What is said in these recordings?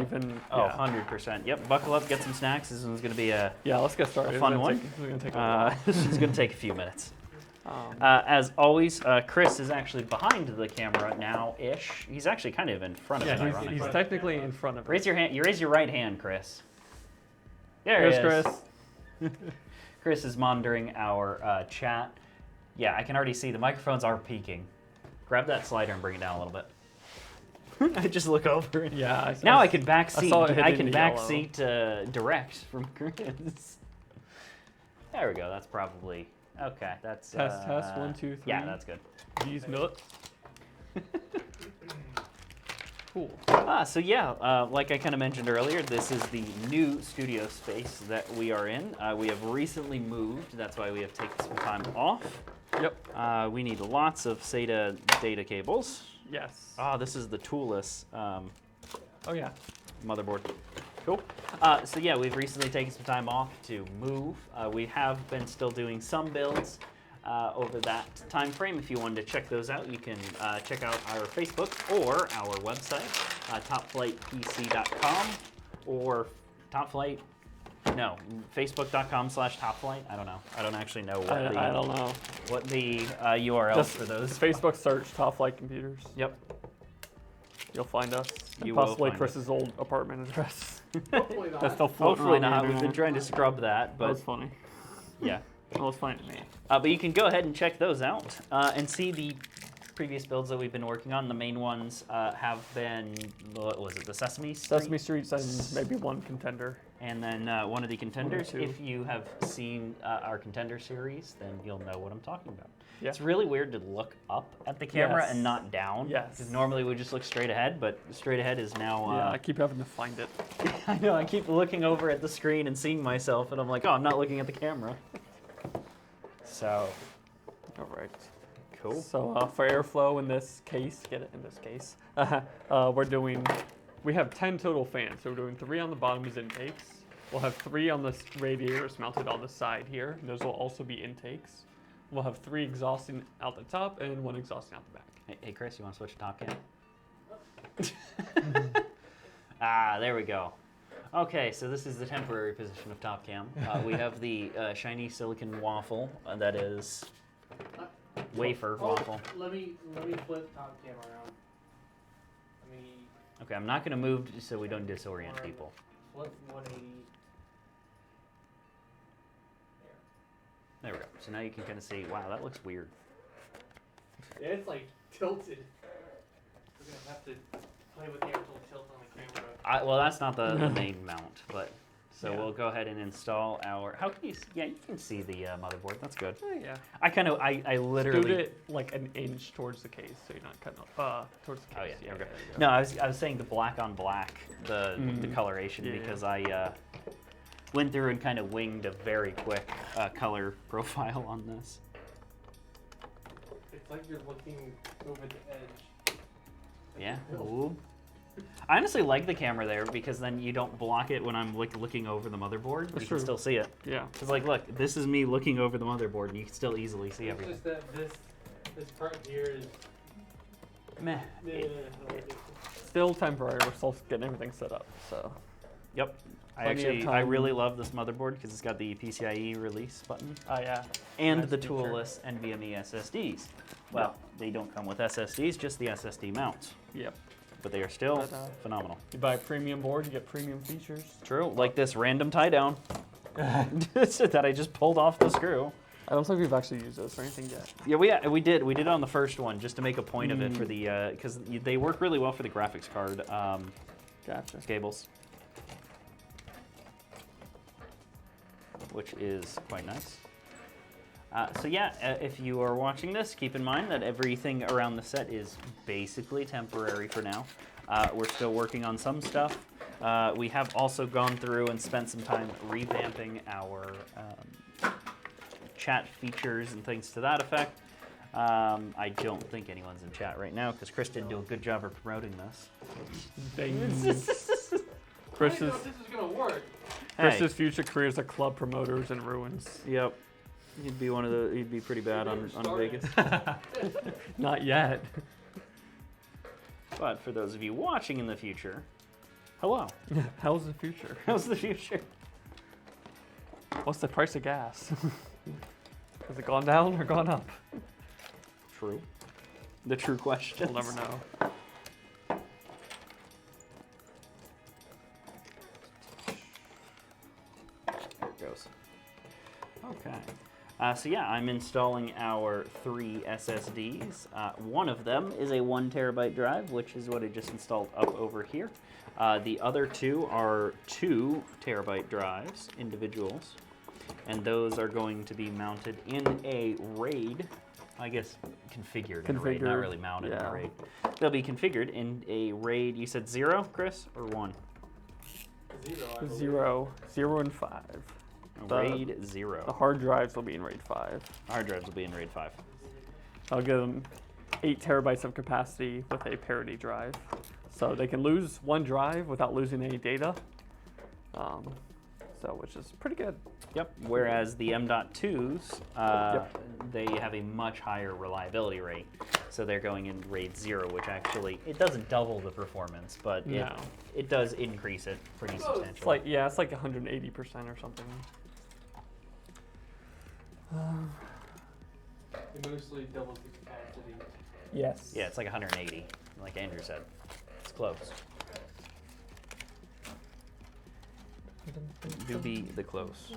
Even, oh, 100%. Yep, buckle up, get some snacks. This one's going to be a let's get started. A fun one. It's going to take a while. This is going to take a few minutes. As always, Chris is actually behind the camera now-ish. He's actually kind of in front of it, ironically. He's technically in front of it. Raise your hand. You raise your right hand, Chris. There he is. Chris. Chris is monitoring our chat. Yeah, I can already see the microphones are peaking. Grab that slider and bring it down a little bit. I just look over. Yeah. Now I can backseat. I can backseat direct from Chris. There we go. That's probably okay. That's test. 1, 2, 3. Yeah, that's good. These nuts. Cool. So yeah, like I kind of mentioned earlier, this is the new studio space that we are in. We have recently moved. That's why we have taken some time off. Yep. We need lots of SATA data cables. Yes. This is the toolless oh yeah. motherboard. Cool. So yeah, we've recently taken some time off to move. We have been still doing some builds over that time frame. If you wanted to check those out, you can check out our Facebook or our website, topflightpc.com or topflight. No, facebook.com/topflight. I don't know. I don't actually know what I don't know what the URL just for those. Facebook search Top Flight Computers. Yep. You'll find us. You possibly will find Chris's old apartment address. Hopefully not. That's still floating Hopefully around the not. We've been internet. trying to scrub that, but That was funny. yeah. Well, it's funny to me. But you can go ahead and check those out and see the previous builds that we've been working on. The main ones have been, what was it, the Sesame Street? Sesame Streets and maybe one contender. And then one of the contenders. two. If you have seen our contender series, then you'll know what I'm talking about. Yeah. It's really weird to look up at the camera Yes. and not down. Yes. Because normally we just look straight ahead, but straight ahead is now... Yeah, I keep having to find it. I know, I keep looking over at the screen and seeing myself, and I'm like, oh, I'm not looking at the camera. So, All right. cool. So for airflow in this case, we have 10 total fans. So we're doing 3 on the bottom as intakes. We'll have 3 on the radiators mounted on the side here. Those will also be intakes. We'll have 3 exhausting out the top and 1 exhausting out the back. Hey, Chris, you want to switch to top cam? There we go. Okay, so this is the temporary position of top cam. We have the shiny silicon waffle that is wafer waffle. Let me flip top cam around. Let me Okay, I'm not going to move so we don't disorient people. flip 180. There we go. So now you can kind of see, wow, that looks weird. Yeah, it's like tilted. We're gonna have to play with the actual tilt on the camera. Well, that's not the main mount, but so Yeah. we'll go ahead and install our. How can you? Yeah, you can see the motherboard. That's good. Oh, yeah. I literally. Scoot it like an inch towards the case, so you're not cutting off, towards the case. Oh yeah, there we go. there you go. No, I was saying the black on black, the coloration, Yeah. because I went through and kind of winged a very quick color profile on this. It's like you're looking over the edge. Yeah. Ooh. I honestly like the camera there because then you don't block it when I'm looking over the motherboard. That's you true. can still see it. Yeah. It's like, look, this is me looking over the motherboard, and you can still easily see It's everything. just that this part here is Meh. Still temporary. We're still getting everything set up. So. Yep. Plenty of I time. really love this motherboard because it's got the PCIe release button Oh yeah. and Nice the feature. toolless NVMe SSDs. Well, they don't come with SSDs, just the SSD mounts, Yep. but they are still But, phenomenal. You buy a premium board, you get premium features. True, like this random tie down that I just pulled off the screw. I don't think we've actually used those for anything yet. Yeah, we did it on the first one just to make a point of it for the because they work really well for the graphics card Gotcha. cables, which is quite nice. So yeah, if you are watching this, keep in mind that everything around the set is basically temporary for now. We're still working on some stuff. We have also gone through and spent some time revamping our chat features and things to that effect. I don't think anyone's in chat right now because Chris didn't do a good job of promoting this. Chris's, this is gonna work. Chris's future career as a club promoter is in ruins. Yep. He'd be pretty bad on Vegas. Not yet. But for those of you watching in the future, Hello. How's the future? How's the future? What's the price of gas? Has it gone down or gone up? True. The true question. We'll never know. There it goes. Okay. So yeah, I'm installing our 3 SSDs. One of them is a 1 terabyte drive, which is what I just installed up over here. The other 2 are 2 terabyte drives, individuals, and those are going to be mounted in a RAID. I guess configured in a RAID, not really mounted in a RAID. They'll be configured in a RAID. You said 0, Chris, or 1? 0, 0, and 5. RAID 0. The hard drives will be in RAID 5. Hard drives will be in RAID 5. I'll give them 8 terabytes of capacity with a parity drive. So they can lose 1 drive without losing any data. Which is pretty good. Yep. Whereas the M.2s, they have a much higher reliability rate. So they're going in RAID 0, which actually, it doesn't double the performance, but it does increase it pretty substantially. It's like 180% or something. It mostly doubles the capacity. Yes. Yeah, it's like 180, like Andrew said. It's close. Do be the close.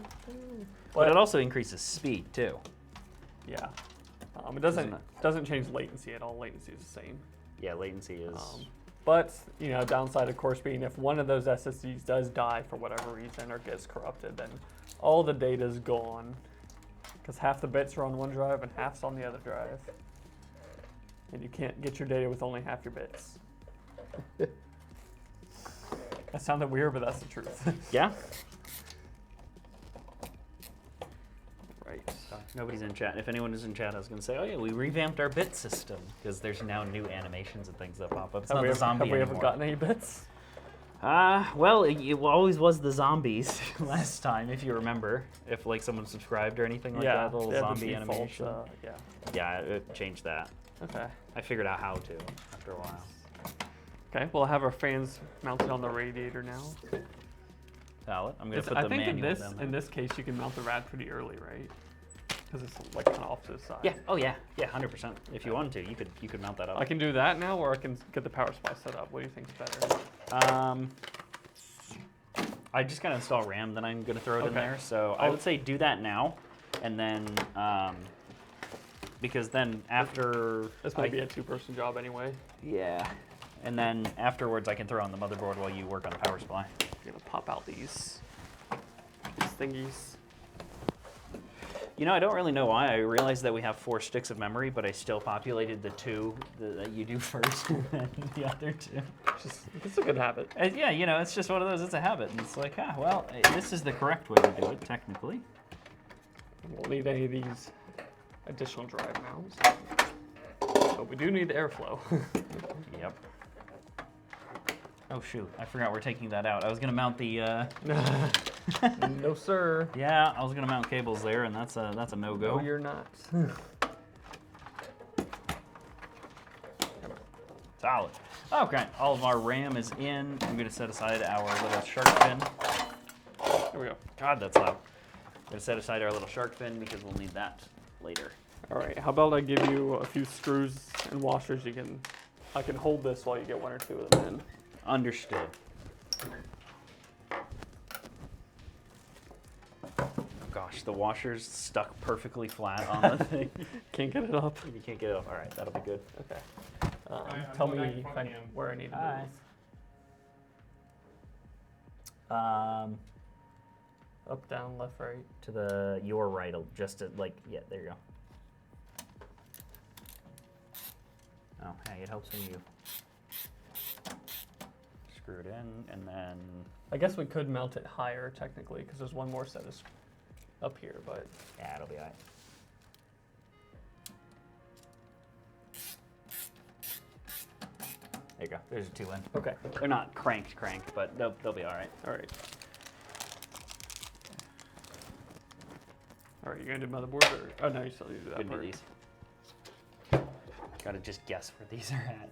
But it also increases speed too. Yeah. It doesn't change latency at all. Latency is the same. Yeah, latency is. But downside of course being if one of those SSDs does die for whatever reason or gets corrupted, then all the data is gone. Because half the bits are on one drive and half's on the other drive. And you can't get your data with only half your bits. That sounded weird, but that's the truth. Yeah? Right. Nobody's in chat. If anyone is in chat, I was going to say, oh yeah, we revamped our bit system. Because there's now new animations and things that pop up. It's not the zombie anymore. Have we ever gotten any bits? Well, it always was the zombies last time, if you remember. If like someone subscribed or anything like that, the little zombie animation. Yeah, it changed that. Okay. I figured out how to after a while. Okay, we'll have our fans mounted on the radiator now. Valid. I'm going to put the manual down there. In this case, you can mount the rad pretty early, right? Because it's like kind of off to the side. Yeah. Oh yeah. Yeah. 100%. If you wanted to, you could mount that up. I can do that now, or I can get the power supply set up. What do you think is better? I just got to install RAM, then I'm going to throw it in there. So I would say do that now, and then because then after this might be a 2-person job anyway. Yeah. And then afterwards, I can throw on the motherboard while you work on the power supply. I'm gonna pop out these thingies. I don't really know why. I realized that we have 4 sticks of memory, but I still populated the 2 that you do first, and then the other 2. It's a good habit. Yeah, it's just one of those. It's a habit, and it's like, well, this is the correct way to do it, technically. Won't need any of these additional drive mounts, but we do need the airflow. Yep. Oh shoot, I forgot we're taking that out. I was gonna mount the No sir. Yeah, I was gonna mount cables there, and that's a no-go. No, you're not. Solid. Okay, all of our RAM is in. I'm gonna set aside our little shark fin. Here we go. God, that's loud. I'm gonna set aside our little shark fin because we'll need that later. All right, how about I give you a few screws and washers? I can hold this while you get 1 or 2 of them in. Understood. Oh gosh, the washer's stuck perfectly flat on the thing. Can't get it up. You can't get it off. All right, that'll be good. Okay. Tell me where I need to move. Up, down, left, right. To your right, just to, yeah, there you go. Oh, hey, it helps when you screw it in, and then... I guess we could mount it higher, technically, because there's one more set of up here, but... Yeah, it'll be all right. There you go. There's a 2 in. Okay. They're not cranked, but they'll be all right. All right. All right, you gonna do motherboard or? Oh no, you still need to do that part. Do these. Gotta just guess where these are at.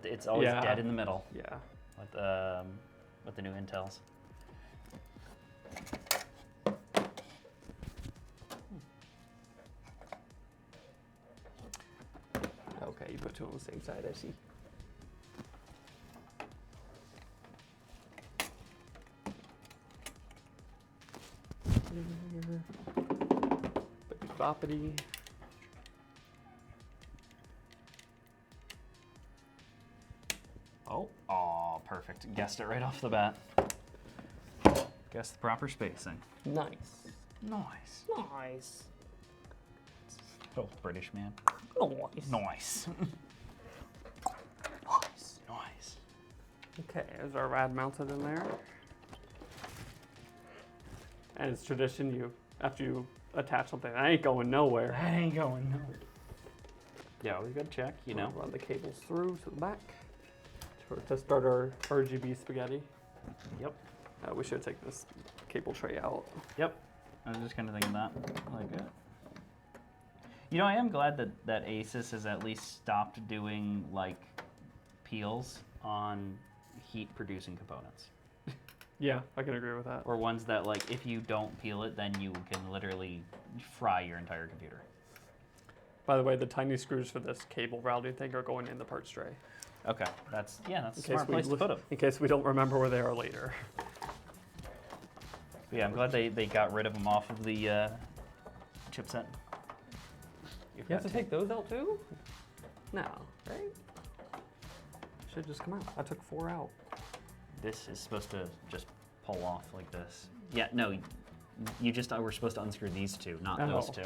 It's always dead in the middle. Yeah. With, with the new Intels. Okay, you put two on the same side, I see. Boppity. Oh, perfect. Guessed it right off the bat. Guessed the proper spacing. Nice. Nice. Nice. Oh, British man. Nice. Nice. Nice. Nice. Okay, there's our rad mounted in there. And it's tradition, after you attach something, that ain't going nowhere. That ain't going nowhere. Yeah, always gotta check, you know. Run the cables through to the back to start our RGB spaghetti. Yep. We should take this cable tray out. Yep. I was just kind of thinking that. Like it. You know, I am glad that Asus has at least stopped doing like peels on heat producing components. Yeah, I can agree with that. Or ones that, like, if you don't peel it, then you can literally fry your entire computer. By the way, the tiny screws for this cable routing thing are going in the parts tray. Okay, that's a smart place to put them. In case we don't remember where they are later. But yeah, I'm glad they got rid of them off of the chipset. You have to take those out too? No, right? Should just come out. I took 4 out. This is supposed to just pull off like this. Yeah, no, you just we're supposed to unscrew these two, not those two.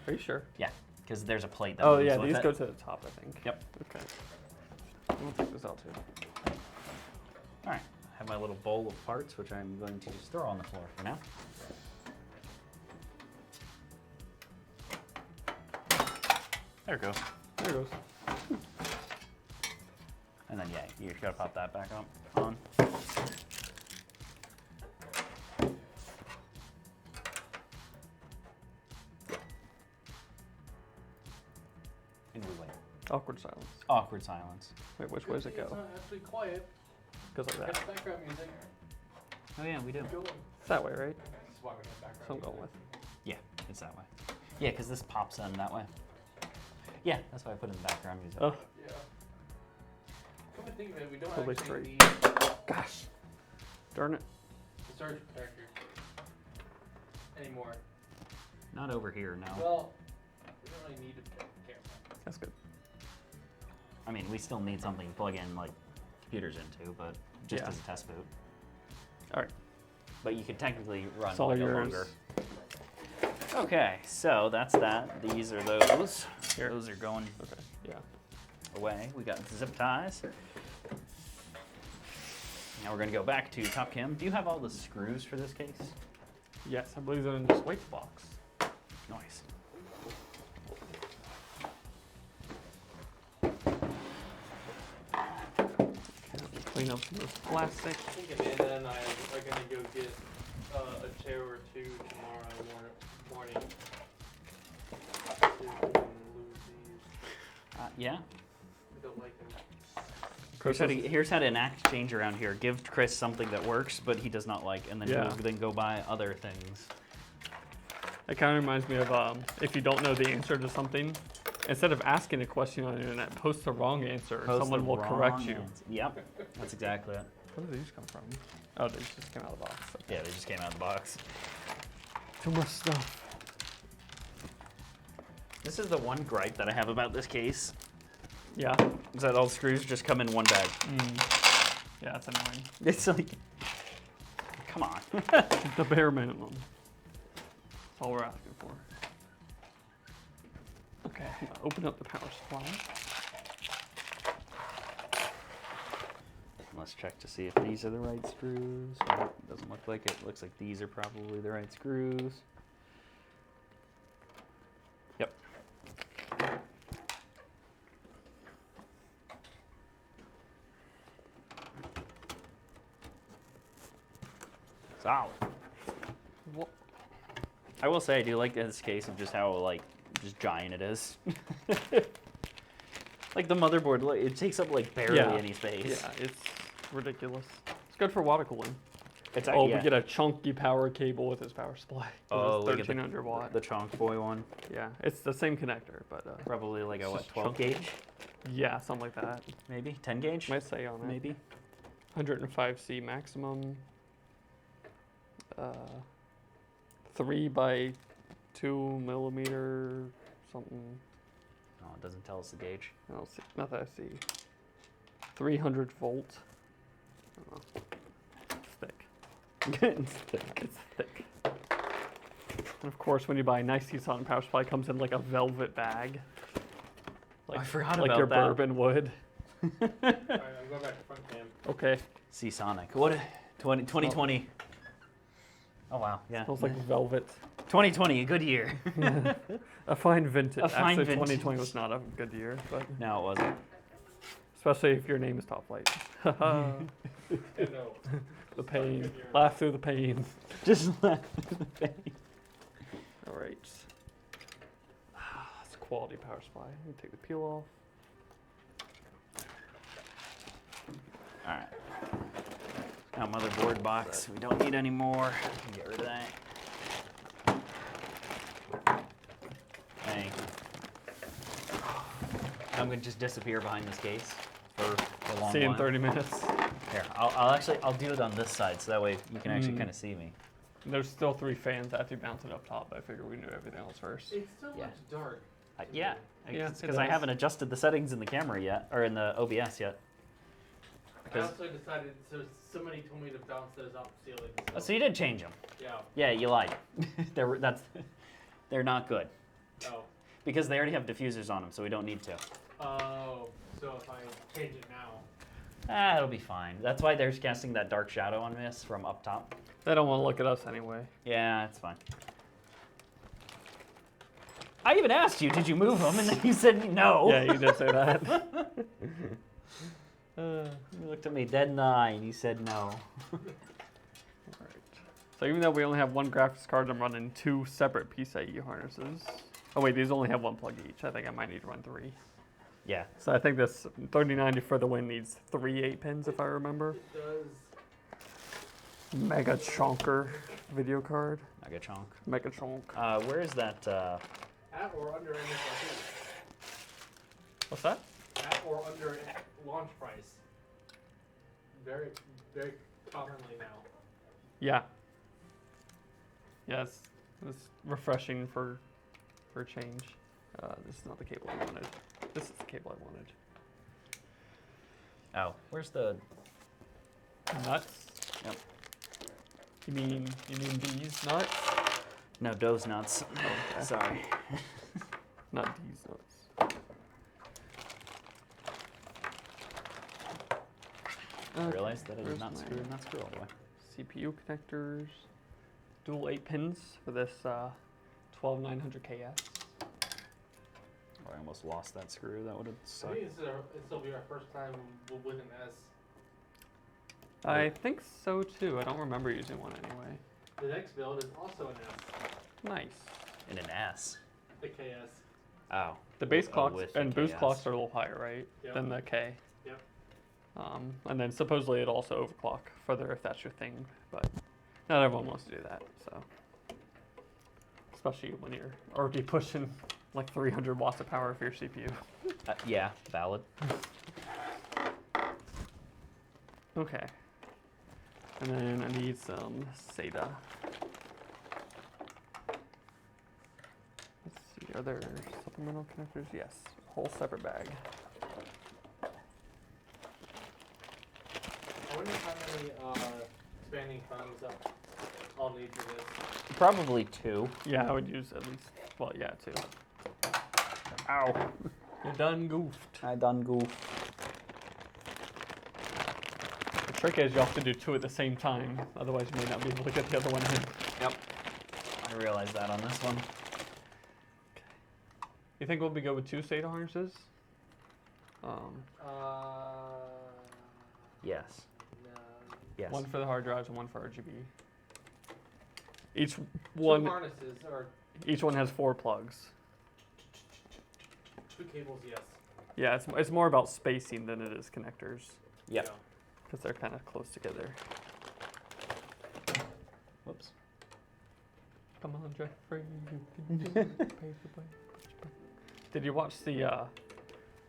Are you sure? Yeah, because there's a plate that Oh moves yeah, with these it. go to the top, I think. Yep. Okay. I'll take this out too. All right, I have my little bowl of parts, which I'm going to just throw on the floor for now. There it goes. There it goes. And then, yeah, you gotta pop that back up on. And we wait. Awkward silence. Awkward silence. Wait, which way does it It's go? not actually quiet. Goes like that. Got background music. Oh yeah, we do. Go on. It's that way, right? This is why we have background So I'm music. going with. Yeah, it's that way. Yeah, because this pops in that way. Yeah, that's why I put in the background music. Oh, Yeah. Come to think of it, we don't Totally actually straight. need gosh. Darn it. the surge protector anymore. Not over here, no. Well, we don't really need a camera. That's good. I mean, we still need something to plug in, like, computers into, but just Yeah. as a test boot. All right. But you could technically run It's all like a yours. longer. Okay, so that's that. These are those. Here. Those are going Okay. Yeah. away. We got zip ties. Now we're gonna go back to Top Cam. Do you have all the screws for this case? Yes, I believe they're in this weight box. Nice. Clean up some of this plastic. I think Amanda and I are gonna go get a chair or two tomorrow morning. So we can lose these. Yeah. We don't like them. Here's how to enact change around here. Give Chris something that works, but he does not like, and then Yeah. he'll then go buy other things. It kind of reminds me of if you don't know the answer to something, instead of asking a question on the internet, post the wrong answer. Post Someone the will correct wrong you. answer. Yep, that's exactly it. Where did these come from? Oh, they just came out of the box. Okay. Yeah, they just came out of the box. Too much stuff. This is the one gripe that I have about this case, Yeah. is that all the screws just come in one bag. Yeah, that's annoying. It's like, come on. The bare minimum. That's all we're asking for. Okay, I'm gonna open up the power supply. Let's check to see if these are the right screws. Nope, doesn't look like it. Looks like these are probably the right screws. Yep. Solid. What? I will say I do like this case of just how like just giant it is. Like the motherboard, it takes up like barely Yeah. any space. Yeah, it's ridiculous. It's good for water cooling. It's Oh, yeah. we get a chunky power cable with this power supply. Oh, It's we get 1300 watt. the Chonk Boy one. Yeah, it's the same connector, but Probably like a it's what, just 12 chunky. gauge? Yeah, something like that. Maybe 10 gauge? Might say on it. Maybe. 105C maximum. 3 by 2 millimeter something. Oh, it doesn't tell us the gauge. I don't see. Not that I see. 300 volt. I don't know. It's thick. It's thick. It's thick. And of course, when you buy a nice SeaSonic power supply, it comes in like a velvet bag. Like, I forgot like about your that. bourbon would. Alright, I'm going back to front cam. Okay. SeaSonic. What? 2020. Oh wow, yeah. Smells like velvet. 2020, a good year. A fine vintage. A fine Actually, vintage. 2020 was not a good year, but No, it wasn't. especially if your name is Top Flight. No. The pain. Good year. Laugh through the pain. Just laugh at the pain. All right. It's a quality power supply. Let me take the peel off. All right. Now motherboard box. We don't need any more. Get rid of that. Thank you. I'm gonna just disappear behind this case for a long See you in while. 30 minutes. Here, I'll do it on this side so that way you can actually kind of see me. There's still 3 fans actually mounted up top, but I figured we knew everything else first. It still Yeah. looks dark. Yeah, Yeah, it's it because I does. haven't adjusted the settings in the camera yet, or in the OBS yet. I also decided, so somebody told me to bounce those off the ceiling. Oh, so you did change them. Yeah. Yeah, you lied. They're not good Oh. because they already have diffusers on them, so we don't need to. Oh. So if I change it now. It'll be fine. That's why they're casting that dark shadow on this from up top. They don't want to look at us anyway. Yeah, it's fine. I even asked you, did you move them? And then you said no. Yeah, you did say that. You looked at me dead in the eye and you said no. Alright. So even though we only have 1 graphics card, I'm running 2 separate PCIe harnesses. Oh wait, these only have 1 plug each. I think I might need to run 3. Yeah. So I think this 3090 for the win needs 3 8-pins if I remember. It does. Mega chonker video card. Mega chunk. Mega chonk. Where is that? At or under MSRP. What's that? At or under launch price. Very, very commonly now. Yeah. Yes. It's refreshing for change. This is not the cable I wanted. This is the cable I wanted. Oh, where's the? Nuts? Yep. You mean these nuts? No, those nuts. Okay. Sorry. Not these nuts. I realized that I did where's not my screw all the way. CPU connectors. Dual 8 pins for this 12900KS. Oh, I almost lost that screw. That would have I sucked. think this will be our first time with an S. I think so too. I don't remember using one anyway. The next build is also an S. Nice. In an S. The KS. Oh. The base Oh, clocks with the and boost KS. clocks are a little higher, right? Yep. Than the K. Yep. And then supposedly it'll also overclock further if that's your thing, but not everyone wants to do that, so. Especially when you're already pushing like 300 watts of power for your CPU. Yeah, valid. Okay. And then I need some SATA. Let's see, are there supplemental connectors? Yes, whole separate bag. I wonder how many expanding thumbs I'll need for this. Probably 2. Yeah, I would use at least, well, yeah, 2. Ow. You done goofed. I done goof. The trick is you have to do 2 at the same time, otherwise you may not be able to get the other one in. Yep. I realized that on this one. You think we'll be good with 2 SATA harnesses? Yes. No. Yes. One for the hard drives and one for RGB. Each Two one harnesses or Each one has 4 plugs. 2 cables, yes. Yeah, it's more about spacing than it is connectors. Yep. because they're kind of close together. Whoops. Come on, Jeffrey. You can do it. Did you watch the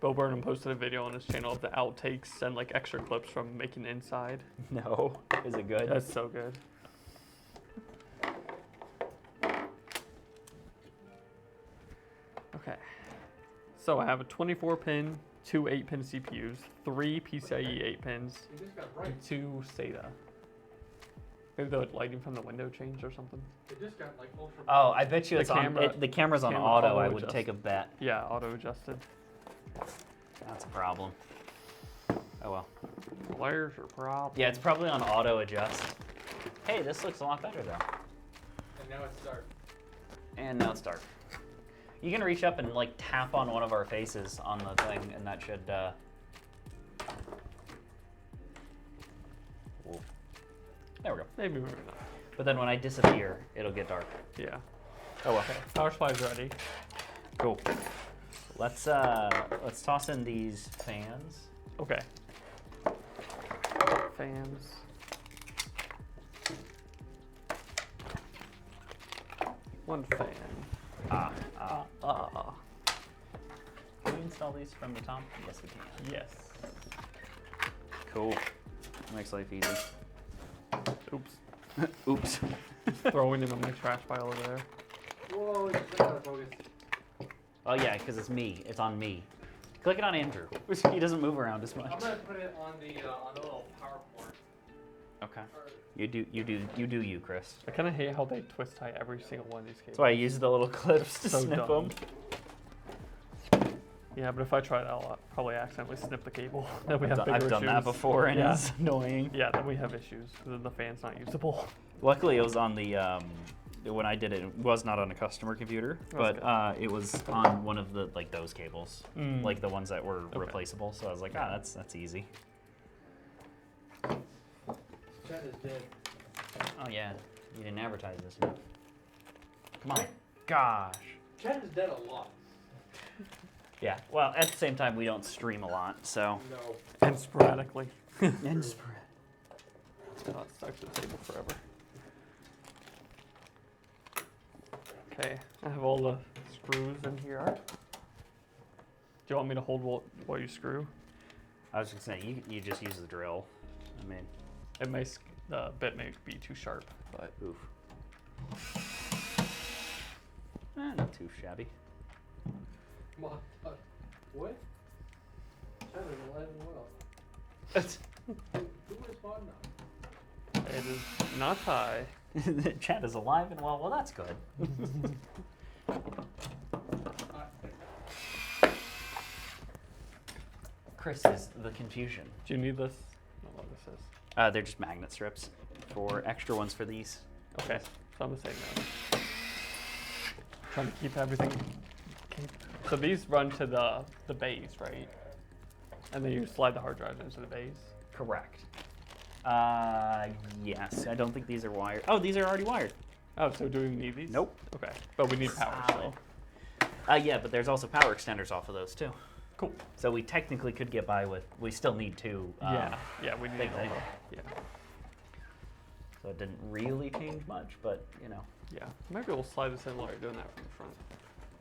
Bo Burnham posted a video on his channel of the outtakes and like extra clips from making inside? No. Is it good? That's so good. Okay. So I have a 24-pin, 2 8-pin CPUs, 3 PCIe 8 pins, You just got right. and 2 SATA. Maybe the lighting from the window changed or something. It just got like ultra. Oh, I bet you The it's on. camera- The camera's on camera auto. I auto would adjust. take a bet. Yeah, auto adjusted. That's a problem. Oh well. Wires are problem. Yeah, it's probably on auto adjust. Hey, this looks a lot better though. And now it's dark. And now it's dark. You can reach up and like tap on one of our faces on the thing, and that should. Whoa. There we go. Maybe not. But then when I disappear, it'll get dark. Yeah. Oh well. Okay. Power supply's ready. Cool. Let's toss in these fans. Okay. Fans. One fan. Can we install these from the top? Yes, we can. Yes. Cool. Makes life easy. Oops. Oops. Throwing him in my trash pile over there. Whoa, it's just out of focus. Oh yeah, because it's me. It's on me. Click it on Andrew. He doesn't move around as much. I'm gonna put it on the little power port. Okay. You do you, Chris. I kind of hate how they twist tie every single one of these cables. That's why I use the little clips to So snip dumb. them. Yeah, but if I try that, I'll probably accidentally snip the cable. Then we have bigger I've done that issues. before, and Yeah. it's annoying. Yeah, then we have issues. Then the fan's not usable. Luckily, it was on the when I did it. It was not on a customer computer, That's but it was on one of the those cables, Mm. like the ones that were Okay. replaceable. So I was like, that's easy. Chat is dead. Oh yeah, you didn't advertise this enough. Come on, gosh. Chat is dead a lot. Yeah. Well, at the same time, we don't stream a lot, so. No. And sporadically. And spread. It's not stuck to the table forever. Okay, I have all the screws in here. Do you want me to hold while you screw? I was just saying, you just use the drill. I mean, It may the bit may be too sharp, but oof. Not too shabby. What? What? Chat is alive and well. Who is Bond now? it is not high. The chat is alive and well. Well, that's good. Chris is the confusion. Do you need this? I don't know what this is. They're just magnet strips for extra ones for these. Okay, so I'm the same now. Trying to keep everything. Okay. So these run to the bays, right? And then you slide the hard drive into the bays. Correct. Yes. I don't think these are wired. Oh, these are already wired. Oh, so do we need these? Nope. Okay, but we need power Solid. still. Yeah, but there's also power extenders off of those too. Cool. So we technically could get by with. We still need two. Yeah, we need big all thing. the, yeah. So it didn't really change much, but you know. Yeah, maybe we'll slide this in while you're doing that from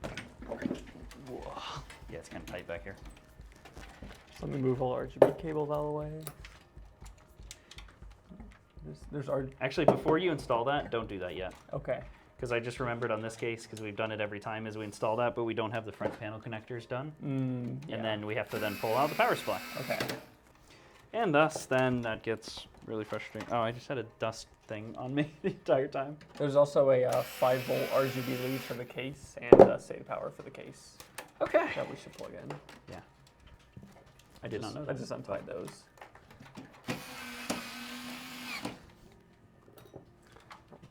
the front. Whoa. Yeah, it's kind of tight back here. So let me move all RGB cables out of the way. There's Actually, before you install that, don't do that yet. okay. Because I just remembered on this case, because we've done it every time as we install that, but we don't have the front panel connectors done. Yeah. And then we have to then pull out the power supply. Okay. And thus, then that gets really frustrating. Oh, I just had a dust thing on me the entire time. There's also a 5-volt RGB lead for the case and SATA power for the case Okay. that we should plug in. Yeah. I did not know I that. just untied those.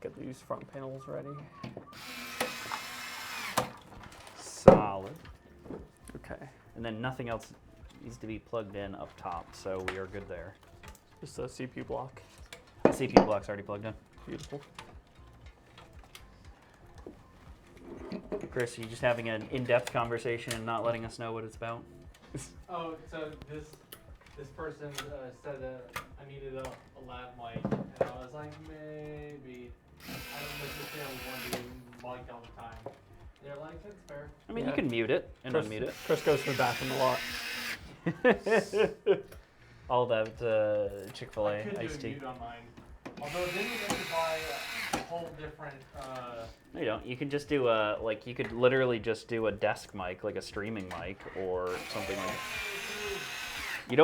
Get these front panels ready. Solid. Okay. And then nothing else needs to be plugged in up top, so we are good there. Just a CPU block. The CPU block's already plugged in. Beautiful. Chris, are you just having an in-depth conversation and not letting us know what it's about? Oh, so this person said I needed a lav mic, and I was like, maybe. I don't necessarily want to be mic all the time. They're like, that's fair. I mean, Yeah. you can mute it and Chris, unmute it. Chris goes to the bathroom a lot. All that I Chick-fil-A could do iced a tea. mute on mine. Although then you have to buy a whole different, No, you don't. You can just do a, like, you could literally just do a desk mic, like a streaming mic or something like that. You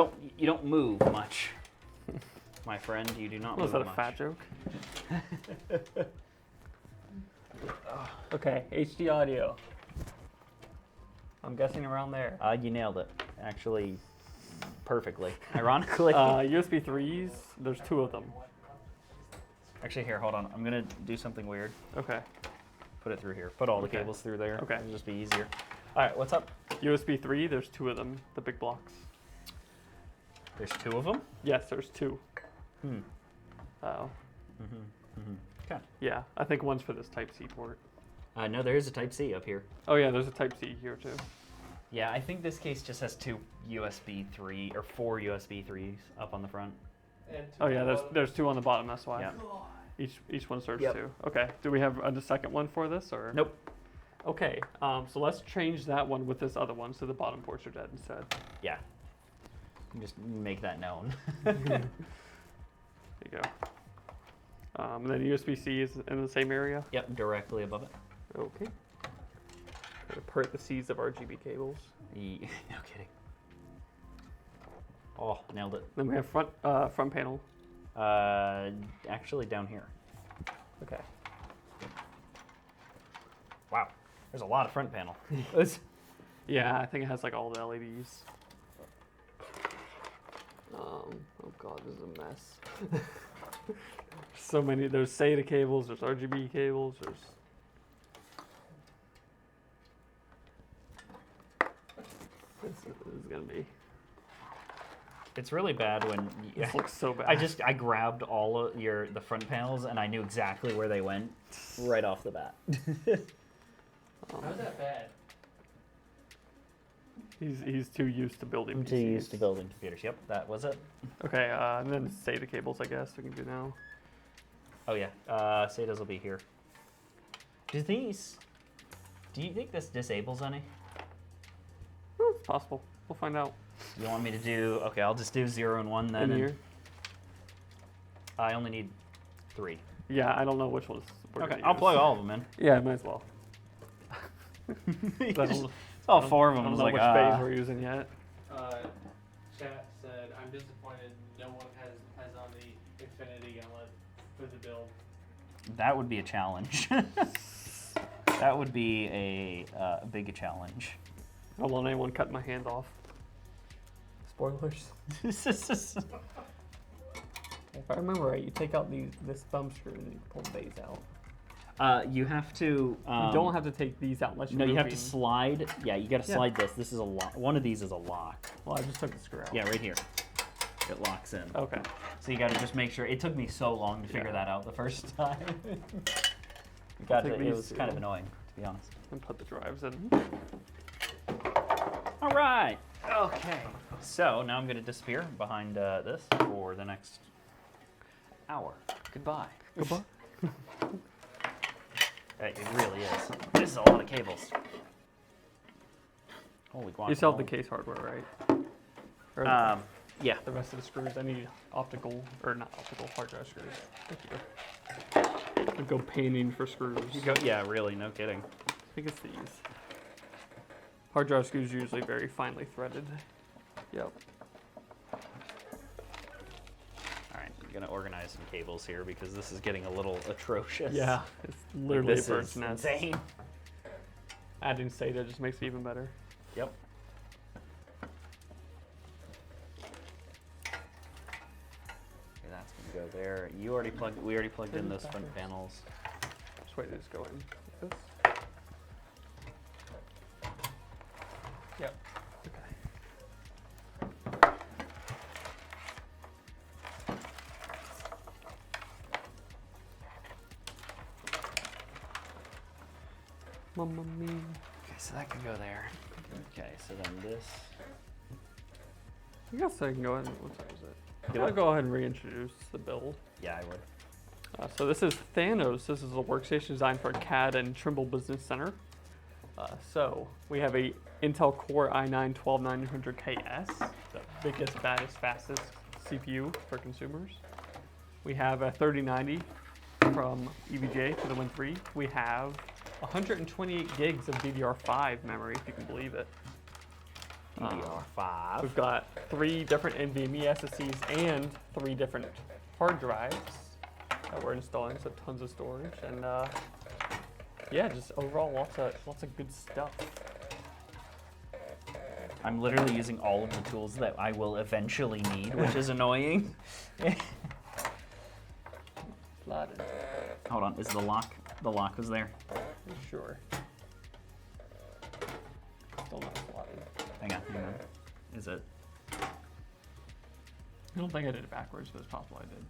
don't move much, my friend. You do not Was move that a much. fat joke? Okay, HD audio. I'm guessing around there. You nailed it. Actually, perfectly. Ironically. USB 3s, there's 2 of them. Actually, here, hold on. I'm gonna do something weird. Okay. Put it through here. Put all the Okay. cables through there. Okay. It'll just be easier. All right, what's up? USB 3, there's 2 of them, the big blocks. There's 2 of them. Yes, there's 2. Hmm. Oh. Okay. Yeah, I think one's for this Type-C port. No, there is a Type C up here. Oh yeah, there's a Type-C here too. Yeah, I think this case just has 2 USB 3 or 4 USB 3s up on the front. and Oh yeah, there's 2 on the bottom, that's why. Yeah. Each one serves Yep. 2. Okay, do we have a second one for this or? Nope. Okay, so let's change that one with this other one so the bottom ports are dead instead. Yeah. Just make that known. There you go. And then USB-C is in the same area. Yep, directly above it. Okay. Gonna part the C's of RGB cables. No kidding. Oh, nailed it. Then we have front panel. Actually down here. Okay. Wow, there's a lot of front panel. Yeah, I think it has like all the LEDs. Oh god, this is a mess. So many. There's SATA cables. There's RGB cables. There's. This is gonna be. It's really bad when This looks so bad. I grabbed all of the front panels and I knew exactly where they went right off the bat. How's that bad? He's too used to building. I'm too PCs. used to building computers. Yep, that was it. Okay, and then SATA cables, I guess we can do now. Oh yeah, SATAs will be here. Do you think this disables any? Oh, it's possible. We'll find out. You want me to do? Okay, I'll just do 0 and 1 then. In here. I only need 3. Yeah, I don't know which ones. We're Okay, gonna I'll use. plug all of them in. Yeah, might as well. All 4 of I them. don't Was know like, which phase we're using yet. Chat said, I'm disappointed no one has on the Infinity outlet for the build. That would be a challenge. That would be a big challenge. I don't want anyone cutting my hand off. Spoilers. If I remember right, you take out this thumb screw and you pull the base out. You have to. You don't have to take these out unless you're No, you have to moving. slide. Yeah, you got to Yeah. slide this. This is a lock. One of these is a lock. Well, I just took the screw out. Yeah, right here. It locks in. Okay. So you got to just make sure. It took me so long to figure Yeah. that out the first time. You got take it. It these was kind of two. annoying, to be honest. And put the drives in. All right. Okay. So now I'm going to disappear behind this for the next hour. Goodbye. Goodbye. It really is. This is a lot of cables. Holy guacamole. You still have the case hardware, right? Or Yeah. the rest of the screws. I need optical, or not optical, hard drive screws. Thank you. I go painting for screws. Yeah, really, no kidding. I think it's these. Hard drive screws are usually very finely threaded. Yep. All right, I'm gonna organize some cables here because this is getting a little atrocious. Yeah, it's Like, literally this a bird's is nest. insane. Adding SATA just makes it even better. Yep. Okay, that's gonna go there. We already plugged in those front panels. Just wait to just go in like this. Yep. Okay. Mamma mia. Okay, so that can go there. Okay, so then this. I guess I can go in. What size is it? I'm gonna go ahead and reintroduce the build. Yeah, I would. So this is Thanos. This is a workstation designed for CAD and Trimble Business Center. So we have a Intel Core i9-12900KS, the biggest, baddest, fastest CPU for consumers. We have a 3090 from EVGA for the Win 3. We have 128 gigs of DDR5 memory, if you can believe it. DDR5. We've got 3 different NVMe SSDs and 3 different hard drives that we're installing, so tons of storage, and yeah, just overall lots of good stuff. I'm literally using all of the tools that I will eventually need, which is annoying. Slotted. Hold on, is the lock? The lock was there. Sure. Still not slotted. Hang on. Is it? I don't think I did it backwards, but it's possible I did.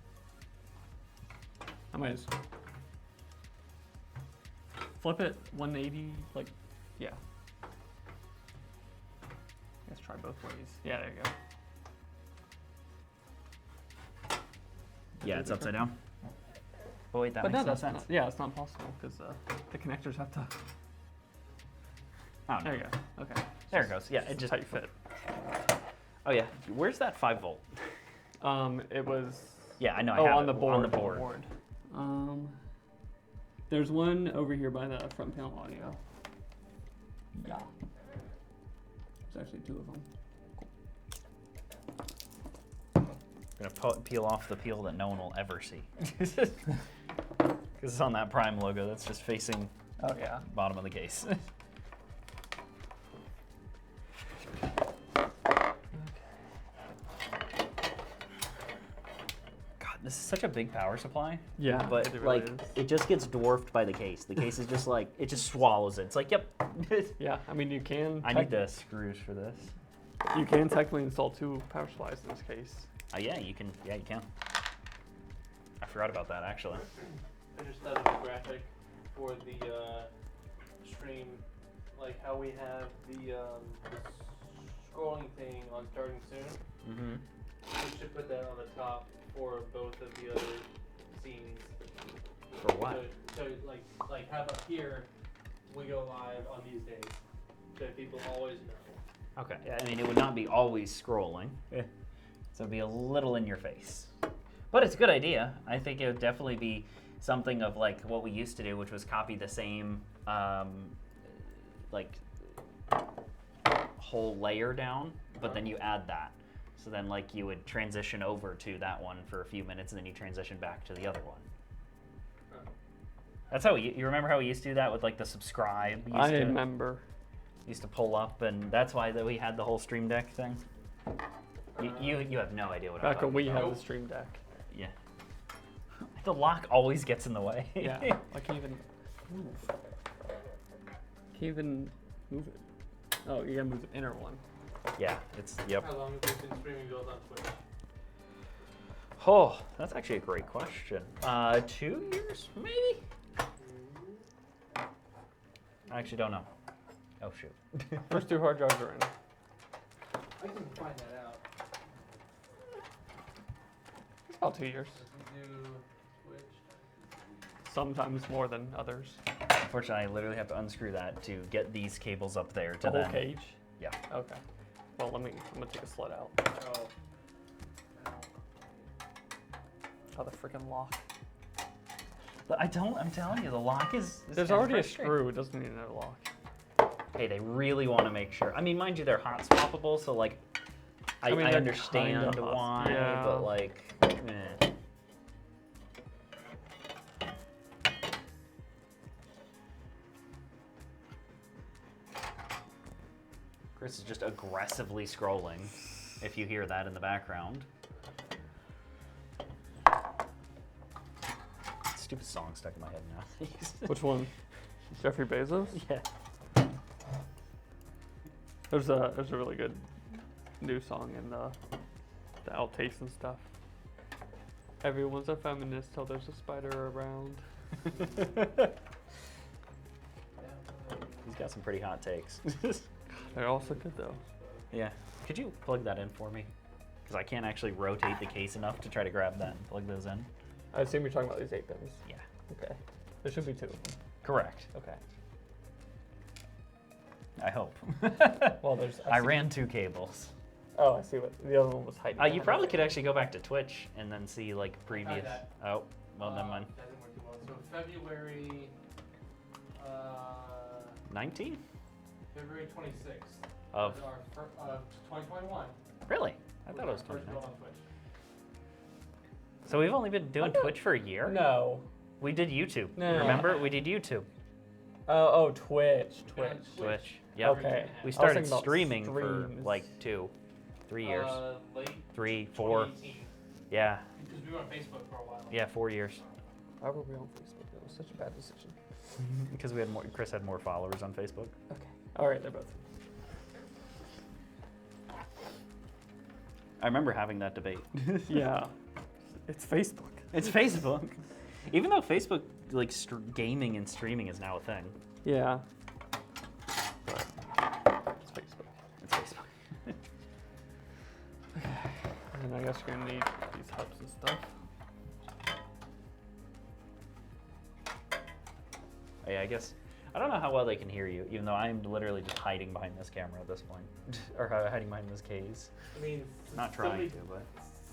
I might just flip it 180, like, yeah. Let's try both ways. Yeah, there you go. Yeah, it's upside down. Oh wait, that But makes no, no that's sense. not, yeah, it's not possible because the connectors have to. Oh, no. There you go. Okay. There it goes. Yeah, it just tight fit. Oh yeah, where's that 5 volt? It was. Yeah, I know. I Oh, have on it. the board. On the board. There's one over here by the front panel audio. Yeah. There's actually 2 of them. I'm gonna peel off the peel that no one will ever see. Because it's on that Prime logo that's just facing Oh yeah. bottom of the case. God, this is such a big power supply. Yeah. But it really like, is. it just gets dwarfed by the case. The case is just like, it just swallows it. It's like, yep. Yeah. I mean, you can. I need the screws for this. You can technically install 2 power supplies in this case. Yeah, you can. Yeah, you can. I forgot about that actually. I just thought of a graphic for the stream, like how we have the scrolling thing on starting soon. Mm-hmm. We should put that on the top for both of the other scenes. For what? So like how about here, we go live on these days, so people always know. Okay. Yeah, I mean, it would not be always scrolling. So it'd be a little in your face. But it's a good idea. I think it would definitely be something of like what we used to do, which was copy the same like whole layer down, but then you add that. So then like you would transition over to that one for a few minutes and then you transition back to the other one. That's how you remember how we used to do that with like the subscribe? I remember. Used to pull up, and that's why that we had the whole Stream Deck thing. You have no idea what I'm Back when talking we about. had the Stream Deck. Yeah. The lock always gets in the way. Yeah. I can't even move. Can't even move it. Oh, you gotta move the inner one. Yeah, it's, yep. How long have we been streaming build on Twitch? Oh, that's actually a great question. 2 years, maybe? I actually don't know. Oh, shoot. First 2 hard drives are in. I can find that out. It's about 2 years. We do Twitch. Sometimes more than others. Unfortunately, I literally have to unscrew that to get these cables up there to The whole then. cage? Yeah. Okay. Well, I'm gonna take a sled out. Oh. Oh, the freaking lock. But I'm telling you, the lock is There's kinda already a frustrating. screw. It doesn't need another lock. Hey, they really want to make sure. I mean, mind you, they're hot swappable, so like, I mean, they're understand kinda hot- why, yeah. but like, eh. Chris is just aggressively scrolling, if you hear that in the background. Stupid song stuck in my head now. Which one? Jeffrey Bezos? Yeah. There's a really good new song in the outtakes and stuff. Everyone's a feminist till there's a spider around. He's got some pretty hot takes. They're also good though. Yeah. Could you plug that in for me? because I can't actually rotate the case enough to try to grab that and plug those in. I assume you're talking about these 8 pins. Yeah. Okay. There should be 2 of them. Correct. Okay. I hope. Well, there's. I ran 2 cables. Oh, I see what the other one was hiding. You behind probably it. could actually go back to Twitch and then see like previous. that. Oh, well, never mind. That didn't work too well. So February 19 February 26th of was our 2021. really? I thought it was our first 29. build on Twitch. So we've only been doing thought- Twitch for a year. No. We did YouTube. No. Remember, we did YouTube. Oh, Twitch. Been on Twitch. Twitch. Yep. Okay. We I was started thinking about streaming for streams. like 3 years. Late 3, 4. 2018. Yeah. Because we were on Facebook for a while. Yeah, 4 years. Why were we on Facebook? That was such a bad decision. Because we had more. Chris had more followers on Facebook. Okay. All right, they're both. I remember having that debate. Yeah. It's Facebook. It's Facebook. Even though Facebook, like gaming and streaming is now a thing. Yeah. But it's Facebook. It's Facebook. And I guess you're gonna need these hubs and stuff. Yeah, I guess. I don't know how well they can hear you, even though I'm literally just hiding behind this camera at this point. Or hiding behind this case. I mean, Not trying to, but.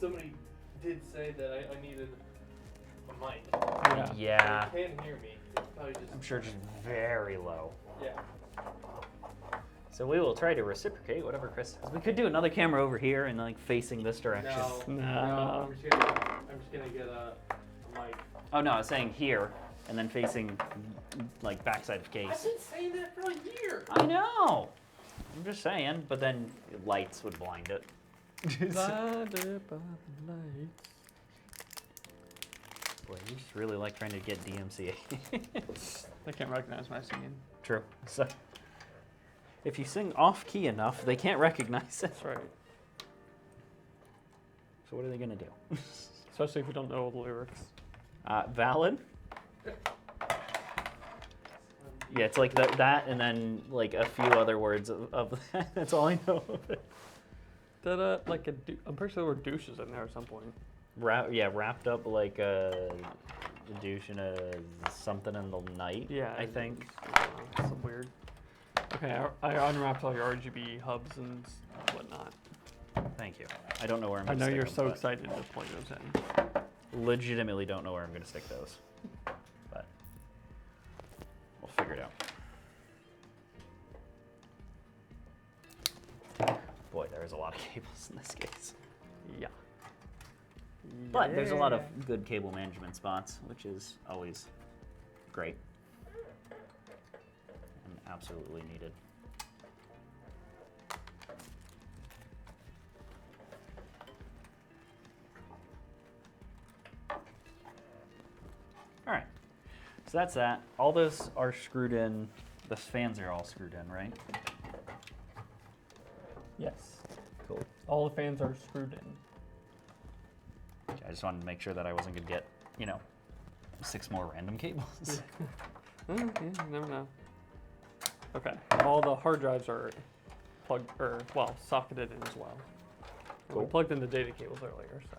Somebody did say that I needed a mic. Yeah. Yeah. They can hear me. It's probably just. I'm sure just very low. Yeah. So we will try to reciprocate whatever Chris says. We could do another camera over here and like facing this direction. No. No. I'm just gonna get a mic. Oh no, I was saying here and then facing like backside of I've case. been saying that for a year. I know. I'm just saying, but then lights would blind it. Blinded by the lights. Boy, you just really like trying to get DMCA. They can't recognize my singing. True. So if you sing off key enough, they can't recognize it. That's right. So what are they gonna do? Especially if we don't know all the lyrics. Valid. Yeah, it's like that and then like a few other words of that. That's all I know of it. Like I'm pretty sure there were douches in there at some point. Wrapped up like a douche in a something in the night. Yeah, I think. Some weird. Okay, I unwrapped all your RGB hubs and whatnot. Thank you. I don't know where I'm I gonna know stick you're them, so but excited to plug those in. legitimately don't know where I'm gonna stick those. But we'll figure it out. Boy, there is a lot of cables in this case. Yeah. But there's a lot of good cable management spots, which is always great and absolutely needed. All right, so that's that. All those are screwed in. The fans are all screwed in, right? Yes. Cool. All the fans are screwed in. I just wanted to make sure that I wasn't gonna get, 6 more random cables. Yeah, you never know. Okay. All the hard drives are plugged, socketed in as well. We Cool. plugged in the data cables earlier, so.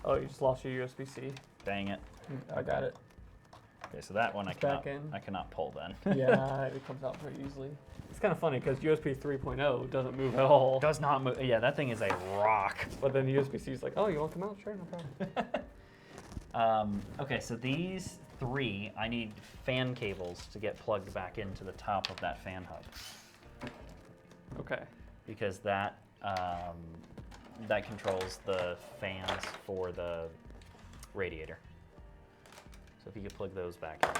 Oh, you just lost your USB-C. Dang it. I got it. Okay, so that one It's back in. I cannot pull then. Yeah, it comes out very easily. It's kind of funny because USB 3.0 doesn't move at all. Does not move. Yeah, that thing is a rock. But then USB-C is like, oh, you want to come out? Sure, no problem. Okay, so these 3, I need fan cables to get plugged back into the top of that fan hub. Okay. Because that controls the fans for the radiator. So if you could plug those back in.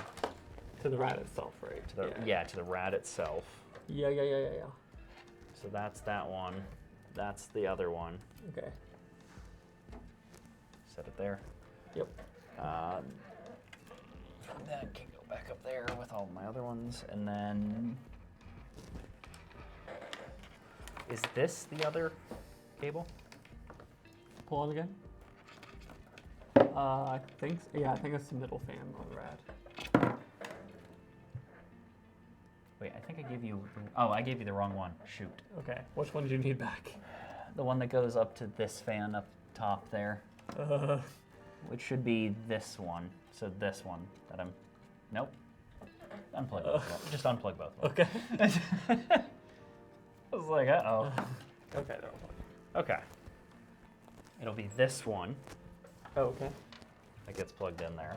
To the rad itself, right? To the rad itself. Yeah. So that's that one. That's the other one. Okay. Set it there. Yep. That can go back up there with all my other ones. And then, is this the other cable? Pull on again. I think so. Yeah, I think it's the middle fan on the rad. Wait, I think I gave you, I gave you the wrong one. Shoot. Okay. Which one do you need back? the one that goes up to this fan up top there, which should be this one. So this one that I'm, nope. Unplug both of them. Just unplug both of them. Okay. I was like, uh-oh. Okay, they're all Okay. It'll be this one plugged. Oh, okay. that gets plugged in there.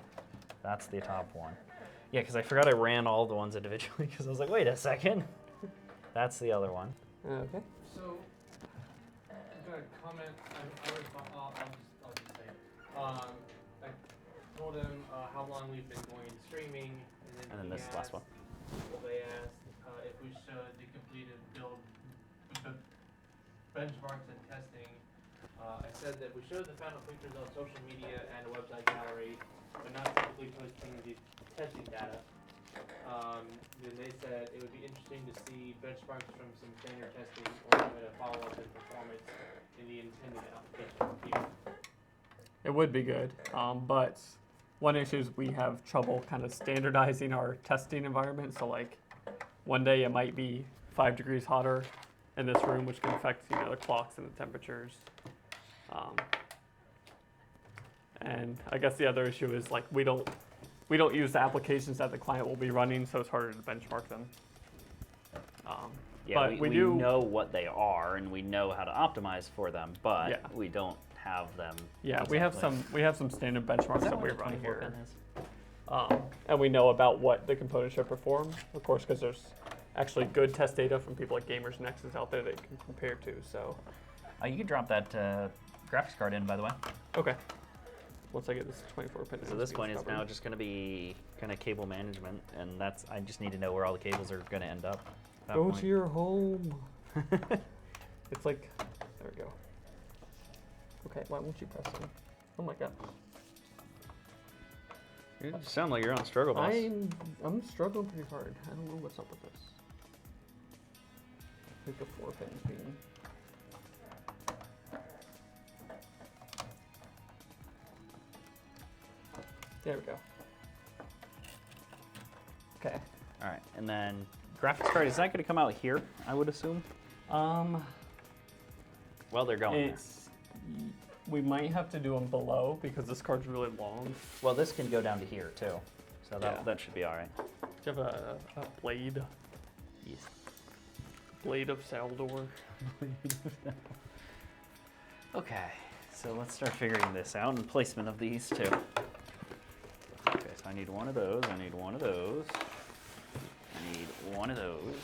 That's the top one. Yeah, because I forgot I ran all the ones individually because I was like, wait a second. That's the other one. Okay. So, I'm gonna comment. I'll just say. I told him how long we've been going streaming, And then he this last asked- one. They asked if we showed the completed build benchmarks and testing. I said that we showed the final pictures on social media and a website gallery, but not typically posting the testing data. Then they said it would be interesting to see benchmarks from some standard testing or even a follow-up in performance in the intended application here. It would be good, but one issue is we have trouble kind of standardizing our testing environment. So like one day it might be 5 degrees hotter in this room, which can affect the clocks and the temperatures. And I guess the other issue is like we don't use the applications that the client will be running, so it's harder to benchmark them. Yeah, but we do know what they are and we know how to optimize for them, but Yeah. we don't have them. Yeah, exactly. we have some standard benchmarks Is that that what we the run 24 here. pin is? And we know about what the components should perform, of course, because there's actually good test data from people like Gamers Nexus out there that you can compare to. So, You can drop that graphics card in, by the way. okay. Once I get this 24 pin. So this point is now just going to be kind of cable management, and I just need to know where all the cables are going to end up. At that Go point. to your home. It's like, there we go. Okay, why won't you press it? Oh my god. You sound like you're on struggle bus. I'm struggling pretty hard. I don't know what's up with this. I think the 4 pin's being. There we go. Okay. All right, and then graphics card, is that going to come out here, I would assume? Um, Well, they're going there. we might have to do them below because this card's really long. Well, this can go down to here, too. So Yeah. that should be all right. Do you have a blade? Yes. Blade of Saldor? Okay, so let's start figuring this out and placement of these, too. Okay, so I need one of those, I need one of those, I need one of those.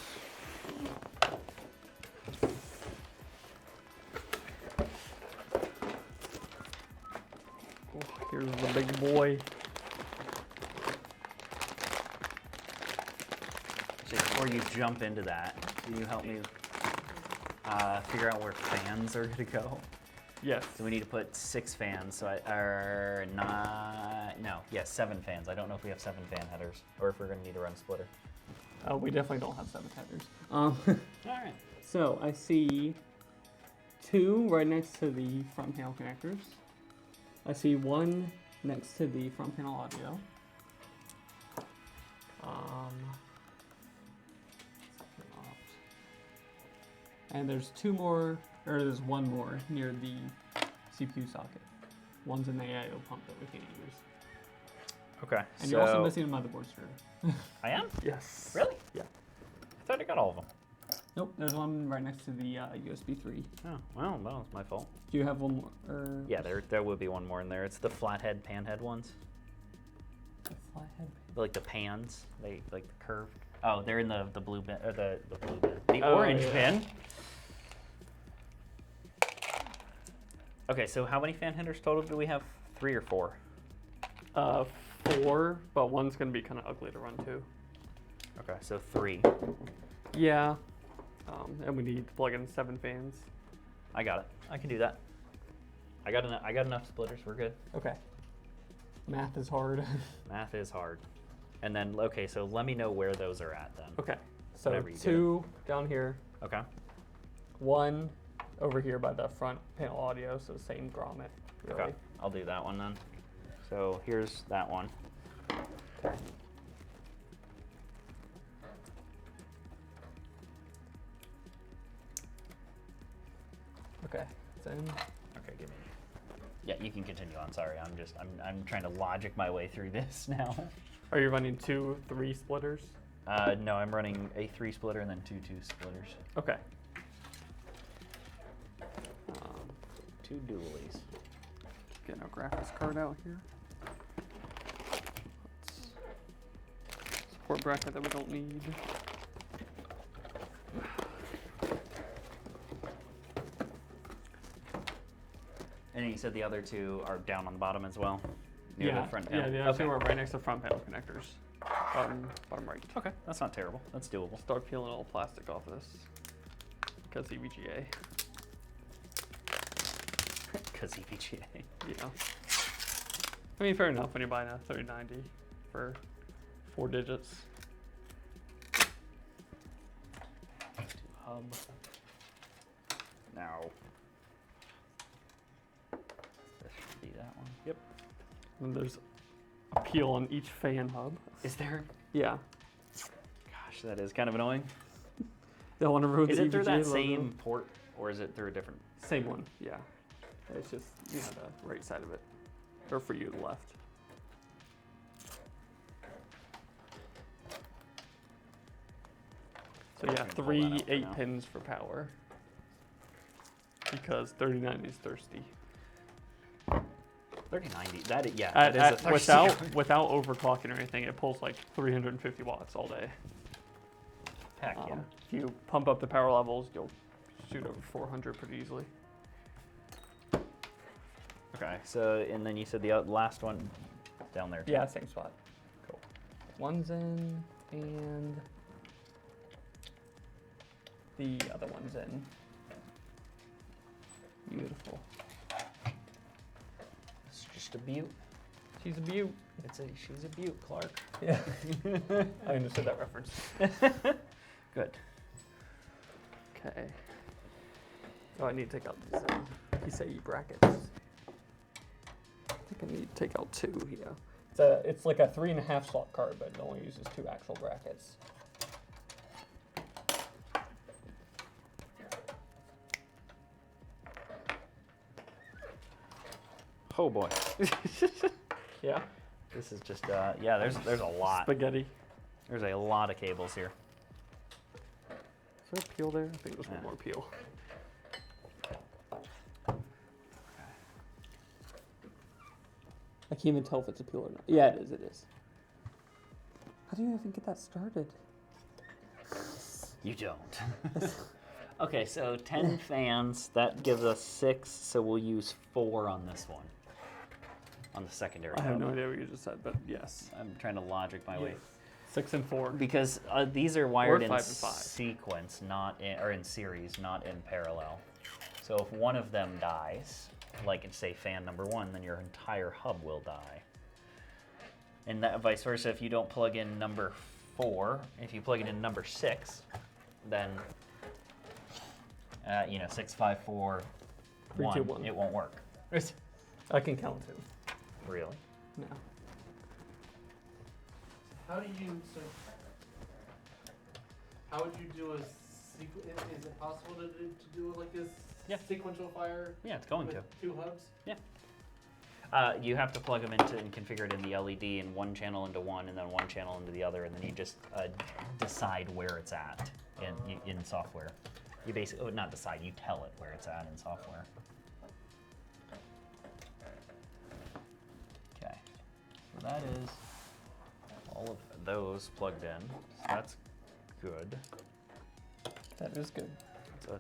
Oh, here's the big boy. So before you jump into that, can you help me figure out where fans are going to go? Yes. So we need to put 6 fans. So yes, 7 fans. I don't know if we have 7 fan headers or if we're going to need to run a splitter. We definitely don't have 7 headers. All right. So I see 2 right next to the front panel connectors. I see 1 next to the front panel audio. And there's 2 more, or there's 1 more near the CPU socket. One's an AIO pump that we can't use. Okay. And you're also missing a motherboard stringer. I am? Yes. Really? Yeah. I thought I got all of them. Nope, there's one right next to the USB 3. Oh, well, that was my fault. Do you have one more? Or Yeah, there would be one more in there. It's the flathead panhead ones. a flathead? Like the pans, they like the curved. Oh, they're in the blue bin, or the blue bin, the Oh, orange yeah. bin. Okay, so how many fan headers total do we have? 3 or 4? 4, but one's gonna be kind of ugly to run too. Okay, so 3. Yeah. And we need to plug in 7 fans. I got it. I can do that. I got enough splitters. We're good. Okay. Math is hard. Math is hard. And then, okay, so let me know where those are at then. Okay. So Whatever you 2 down here, Okay. 1 over here by the front panel audio, so same grommet, really. Okay. I'll do that one then. So here's that one. Okay. Okay. Then Okay, give me. Yeah, you can continue on. Sorry, I'm trying to logic my way through this now. are you running 2 3 splitters? No, I'm running a 3 splitter and then 2 2 splitters. Okay. 2 dualies. Getting our graphics card out here. Support bracket that we don't need. And then you said the other 2 are down on the bottom as well? Near Yeah, the front yeah, panel? the other 2 are right next to front panel connectors. Bottom right. Okay, that's not terrible. That's doable. Start peeling all the plastic off this. Because EVGA. Because EVGA. Yeah. I mean, fair enough when you're buying a 3090 for 4 digits. Hub. Now. This should be that one. Yep. And there's a peel on each fan hub. Is there? Yeah. Gosh, that is kind of annoying. They want to ruin Is the it through EVGA that logo. same port, or is it through a different? Same one, yeah. It's just, you know, the right side of it. Or for you, the left. So yeah, Try and pull that 3 out for 8 now. pins for power. Because 3090 is thirsty. 3090. That is a thirsty Without overclocking or anything, it pulls like 350 watts all day. Heck yeah. If you pump up the power levels, you'll shoot over 400 pretty easily. Okay, so and then you said the last one down there too. Yeah, same spot. Cool. One's in, and the other one's in. Beautiful. It's just a beaut. She's a beaut. She's a beaut, Clark. Yeah. I understood that reference. Good. Okay. Oh, I need to take out these PCIe brackets. I think I need to take out 2 here. It's like a 3.5 slot card, but it only uses 2 actual brackets. Oh boy. Yeah. This is just yeah. There's a lot. Spaghetti. There's a lot of cables here. Is there a peel there? I think there's one more peel. I can't even tell if it's a peel or not. Yeah, it is. It is. How do you even get that started? You don't. Okay, so 10 fans. That gives us 6. So we'll use 4 on this one. On the secondary. I have hub. no idea what you just said, but yes. I'm trying to logic my way. 6 and 4. Because these are wired in 5 and 5. sequence, not in, or in series, not in parallel. So if one of them dies, like say fan number 1, then your entire hub will die. And that vice versa, if you don't plug in number 4, if you plug it in number 6, then 6, 5, 4, 3, 2, 1. it won't work. I can count 2. Really? No. How do you how would you do a sequence? Is it possible to do like this sequential fire? Yeah, it's going with to. 2 hubs? Yeah. You have to plug them into and configure it in the LED, and one channel into one, and then one channel into the other, and then you just decide where it's at in software. You basically, not decide, you tell it where it's at in software. Okay, so that is all of those plugged in. So that's good. That is good. That's a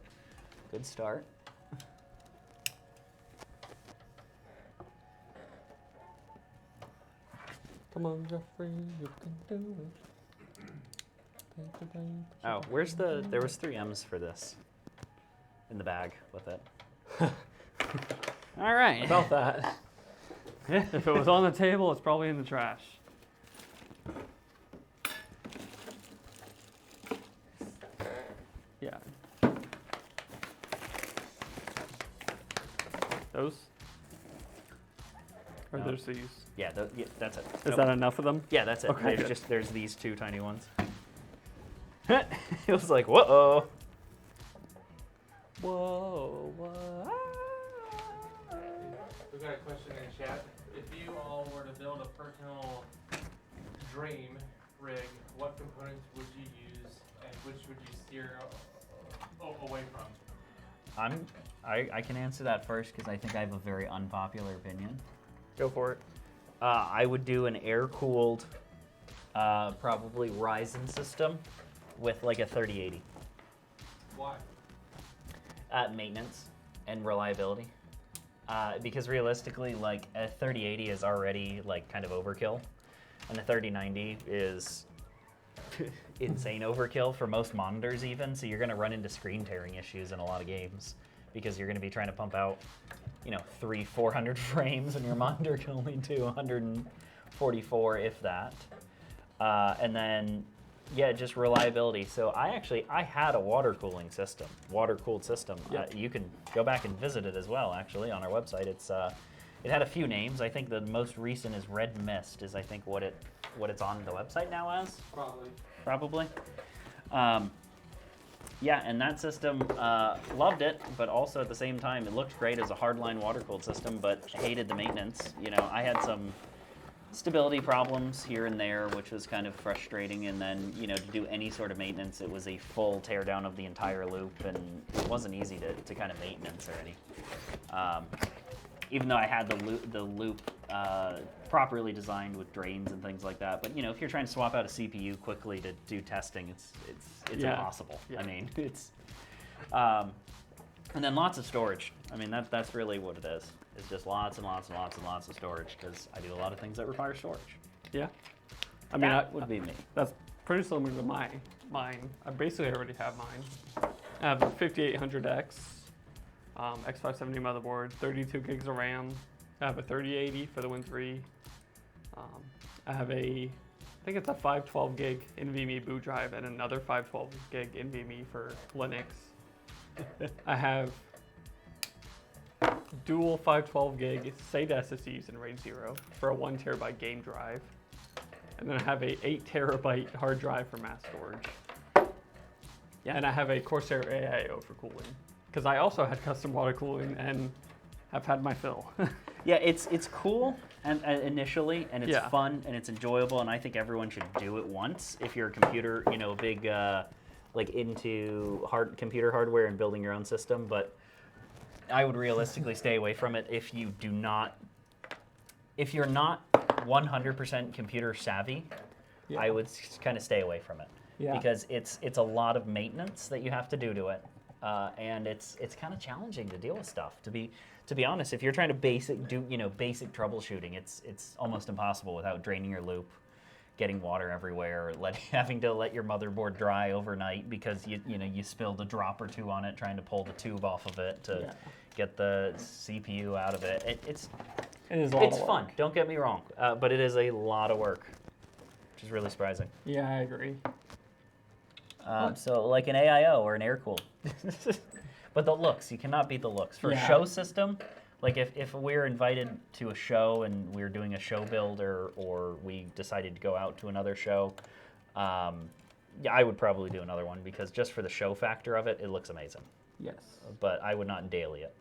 good start. Come on, Jeffrey, you can do it. Oh, where's there was 3 M's for this in the bag with it. All right. About that. If it was on the table, it's probably in the trash. Yeah. Those? Or No. there's these? Yeah, that's it. Is that enough of them? Yeah, that's it. Okay, There's these 2 tiny ones. It was like, whoa. Whoa, whoa. We've got a question in chat. If you all were to build a personal dream rig, what components would you use and which would you steer away from? I can answer that first because I think I have a very unpopular opinion. Go for it. I would do an air-cooled, probably Ryzen system with like a 3080. Why? Maintenance and reliability. Because realistically, like a 3080 is already like kind of overkill, and a 3090 is insane overkill for most monitors even. So you're going to run into screen tearing issues in a lot of games because you're going to be trying to pump out, 300-400 frames, and your monitor can only do 144, if that. And then, yeah, just reliability. So I had a water-cooled system. Yep. You can go back and visit it as well, actually, on our website. It had a few names. I think the most recent is Red Mist, is I think what it's on the website now as. Probably. Yeah, and that system, loved it, but also at the same time, it looked great as a hardline water-cooled system, but hated the maintenance. I had some stability problems here and there, which was kind of frustrating, and then, to do any sort of maintenance, it was a full teardown of the entire loop, and it wasn't easy to kind of maintenance or any. Even though I had the loop properly designed with drains and things like that, but if you're trying to swap out a CPU quickly to do testing, it's impossible. Yeah. I mean, it's and then lots of storage. I mean, that's really what it is. It's just lots and lots and lots and lots of storage because I do a lot of things that require storage. Yeah. I mean, that would be me. That's pretty similar to mine. I basically already have mine. I have a 5800X, X570 motherboard, 32 gigs of RAM. I have a 3080 for the Win 3. I have I think it's a 512 gig NVMe boot drive and another 512 gig NVMe for Linux. I have dual 512 gig SATA SSDs in RAID 0 for a 1 terabyte game drive. And then I have a 8 terabyte hard drive for mass storage. Yeah. And I have a Corsair AIO for cooling. Because I also had custom water cooling and have had my fill. Yeah, it's cool and initially, and it's Yeah. fun and it's enjoyable, and I think everyone should do it once if you're a computer, big like into computer hardware and building your own system. But I would realistically stay away from it if you're not 100% computer savvy. Yeah. I would kind of stay away from it. Yeah. Because it's a lot of maintenance that you have to do to it, and it's kind of challenging to deal with stuff. To be honest, if you're trying to basic troubleshooting, it's almost impossible without draining your loop, getting water everywhere, having to let your motherboard dry overnight because you spilled a drop or two on it trying to pull the tube off of it to get the CPU out of it. It's fun. Don't get me wrong, but it is a lot of work, which is really surprising. Yeah, I agree. So like an AIO or an air cooled. But the looks, you cannot beat the looks. For a show system, like if we're invited to a show and we're doing a show build or we decided to go out to another show, I would probably do another one because just for the show factor of it, it looks amazing. Yes. But I would not daily it.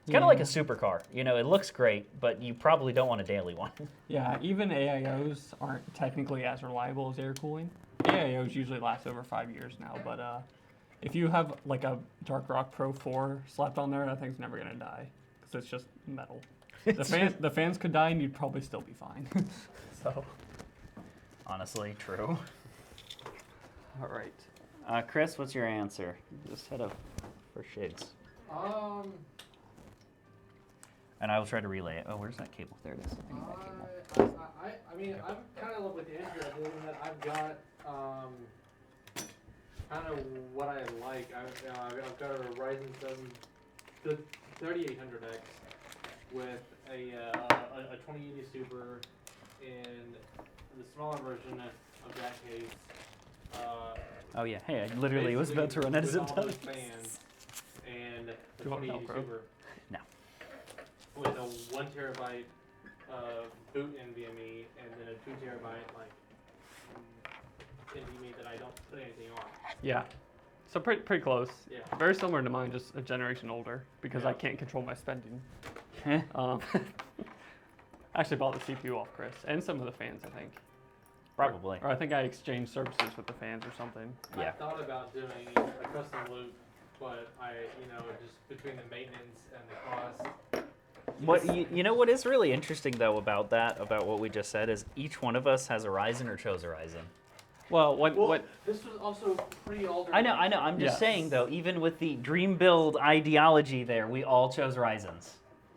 It's kind of like a supercar. It looks great, but you probably don't want a daily one. Yeah, even AIOs aren't technically as reliable as air cooling. AIOs usually last over 5 years now, but if you have like a Dark Rock Pro 4 slapped on there, that thing's never gonna die because it's just metal. The fans could die and you'd probably still be fine. So, honestly, true. All right. Chris, what's your answer? Just head up for shigs. And I will try to relay it. Oh, where's that cable? There it is. I need that cable. I mean, I'm kind of with Andrew. I mean, that I've got kind of what I like. I've got a Ryzen 7 3800X with a 2080 Super and the smaller version of that case. Oh yeah, hey, I literally was about to run out of zip ties. Fans and the Do you want 2080 Velcro? Super. No. With a 1 terabyte boot NVMe and then a 2 terabyte NVMe that I don't put anything on. Yeah. So pretty close. Yeah. Very similar to mine, just a generation older because I Yeah. can't control my spending. Actually bought the CPU off Chris and some of the fans, I think. Probably. Or I think I exchanged services with the fans or something. I Yeah. thought about doing a custom loop, but just between the maintenance and the cost. What you know what is really interesting though about what we just said is each one of us has a Ryzen or chose a Ryzen. Well, what? This was also pretty older. I know. I'm just Yes. saying though, even with the dream build ideology there, we all chose Ryzens.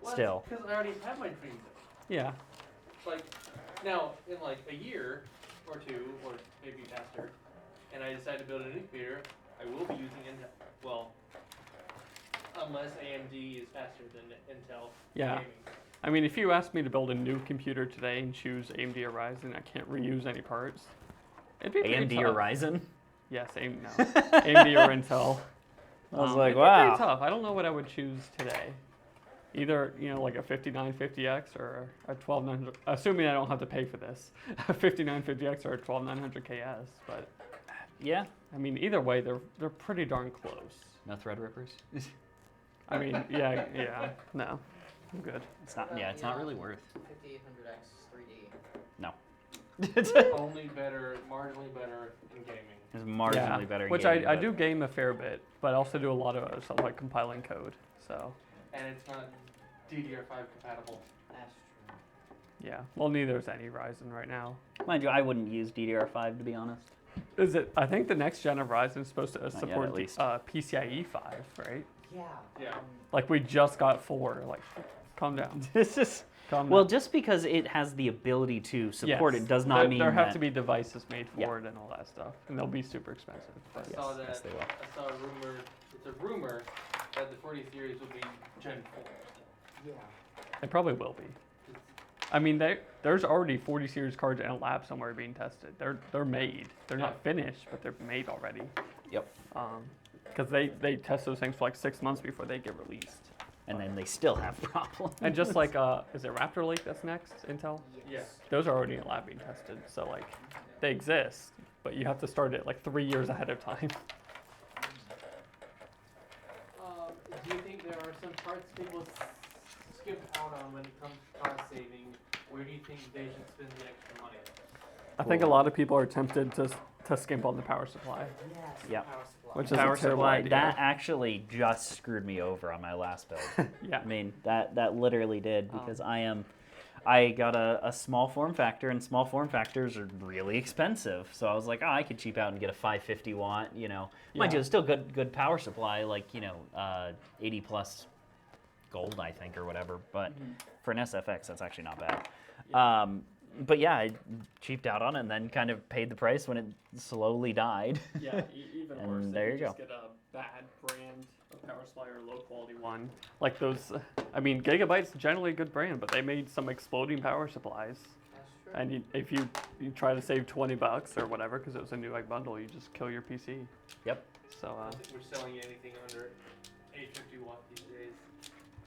Still. Because I already have my dream build. Yeah. Like, now, in like a year or two, or maybe faster, and I decide to build a new computer, I will be using Intel. Well, unless AMD is faster than Intel. Yeah. Gaming. I mean, if you asked me to build a new computer today and choose AMD or Ryzen, I can't reuse any parts. It'd be pretty AMD tough. or Ryzen? Yes, AMD or Intel. I was like, it'd be wow. pretty tough. I don't know what I would choose today. Either, like a 5950X or a 12900, assuming I don't have to pay for this, a 5950X or a 12900KS. But Yeah. I mean, either way, they're pretty darn close. No Threadrippers? I mean, yeah, no, I'm good. It's not. Yeah, it's not really worth. 5800X 3D. No. It's Only better, marginally better in gaming. marginally better. Which gaming, I but- do game a fair bit, but I also do a lot of other stuff like compiling code. So And it's not DDR5 compatible. That's true. yeah, well, neither is any Ryzen right now. Mind you, I wouldn't use DDR5 to be honest. Is it? I think the next gen of Ryzen is supposed to yet, support at least. PCIe 5, right? Yeah. Yeah. Like we just got 4. Like, calm down. This is Calm well, down. just because it has the ability to support Yes. it does not there, mean there have that to be devices made for Yeah. it and all that stuff, and they'll be super expensive. But I saw Yes, that. yes, they will. I saw a rumor. It's a rumor that the 40 series will be Gen 4. Yeah. they probably will be. I mean, there's already 40 series cards in a lab somewhere being tested. They're made. They're not finished, but they're made already. Yep. Because they test those things for like 6 months before they get released. And then they still have problems. And just like, is it Raptor Lake that's next, Intel? Yeah. Those are already in a lab being tested. So like, they exist, but you have to start it like 3 years ahead of time. Do you think there are some parts people skip out on when it comes to cost saving? Where do you think they should spend the extra money? I think a lot of people are tempted to skimp on the power supply, Yes. Yep. Power supply. which is Power a terrible supply, idea. that actually just screwed me over on my last build. Yeah. I mean, that literally did because I got a small form factor, and small form factors are really expensive. So I was like, I could cheap out and get a 550 watt, Mind you, it's still good power supply, like, 80 plus gold, I think, or whatever. But for an SFX, that's actually not bad. But yeah, I cheaped out on it and then kind of paid the price when it slowly died. Yeah, even And worse. there if you just go. get a bad brand of power supply or a low quality one. Like those, I mean, Gigabyte's generally a good brand, but they made some exploding power supplies. That's true. And if you try to save $20 or whatever because it was a new egg bundle, you just kill your PC. Yep. So I don't think we're selling anything under 850 watt these days.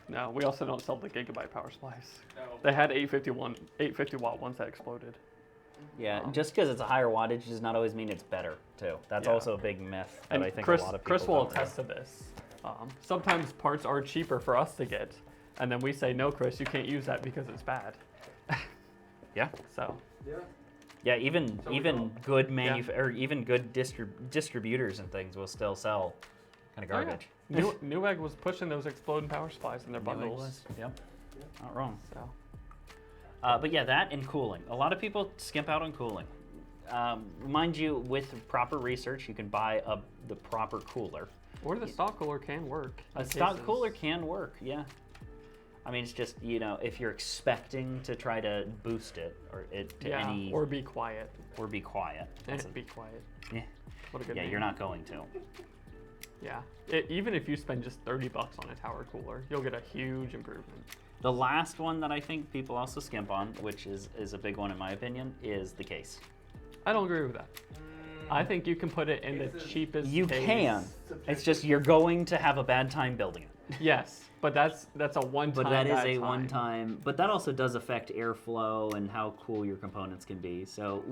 no, we also don't sell the Gigabyte power supplies. No. They had 850 watt ones that exploded. Yeah, just because it's a higher wattage does not always mean it's better, too. That's Yeah. also a big myth that And I think Chris, a lot of people Chris will don't attest to this. Sometimes parts are cheaper for us to get, and then we say, no, Chris, you can't use that because it's bad. Yeah. So, Yeah. Yeah, even So we even don't- good or even good distributors and things will still sell kind of oh, yeah. garbage. Newegg was pushing those exploding power supplies in their bundles. Yep. Not wrong. So, But yeah, that and cooling. A lot of people skimp out on cooling. Mind you, with proper research, you can buy the proper cooler. or the stock cooler can work. A in stock cases. cooler can work, yeah. I mean, it's just, if you're expecting to try to boost it or it to Yeah, any or be quiet. or be quiet. That's Be quiet. yeah. What a good Yeah, name. you're not going to. Yeah. Even if you spend just $30 on a tower cooler, you'll get a huge improvement. The last one that I think people also skimp on, which is a big one in my opinion, is the case. I don't agree with that. I think you can put it in the Cases- cheapest You case. can. It's just you're going to have a bad time building it. Yes, but that's a one-time. But that is bad a time. one-time. But that also does affect airflow and how cool your components can be. So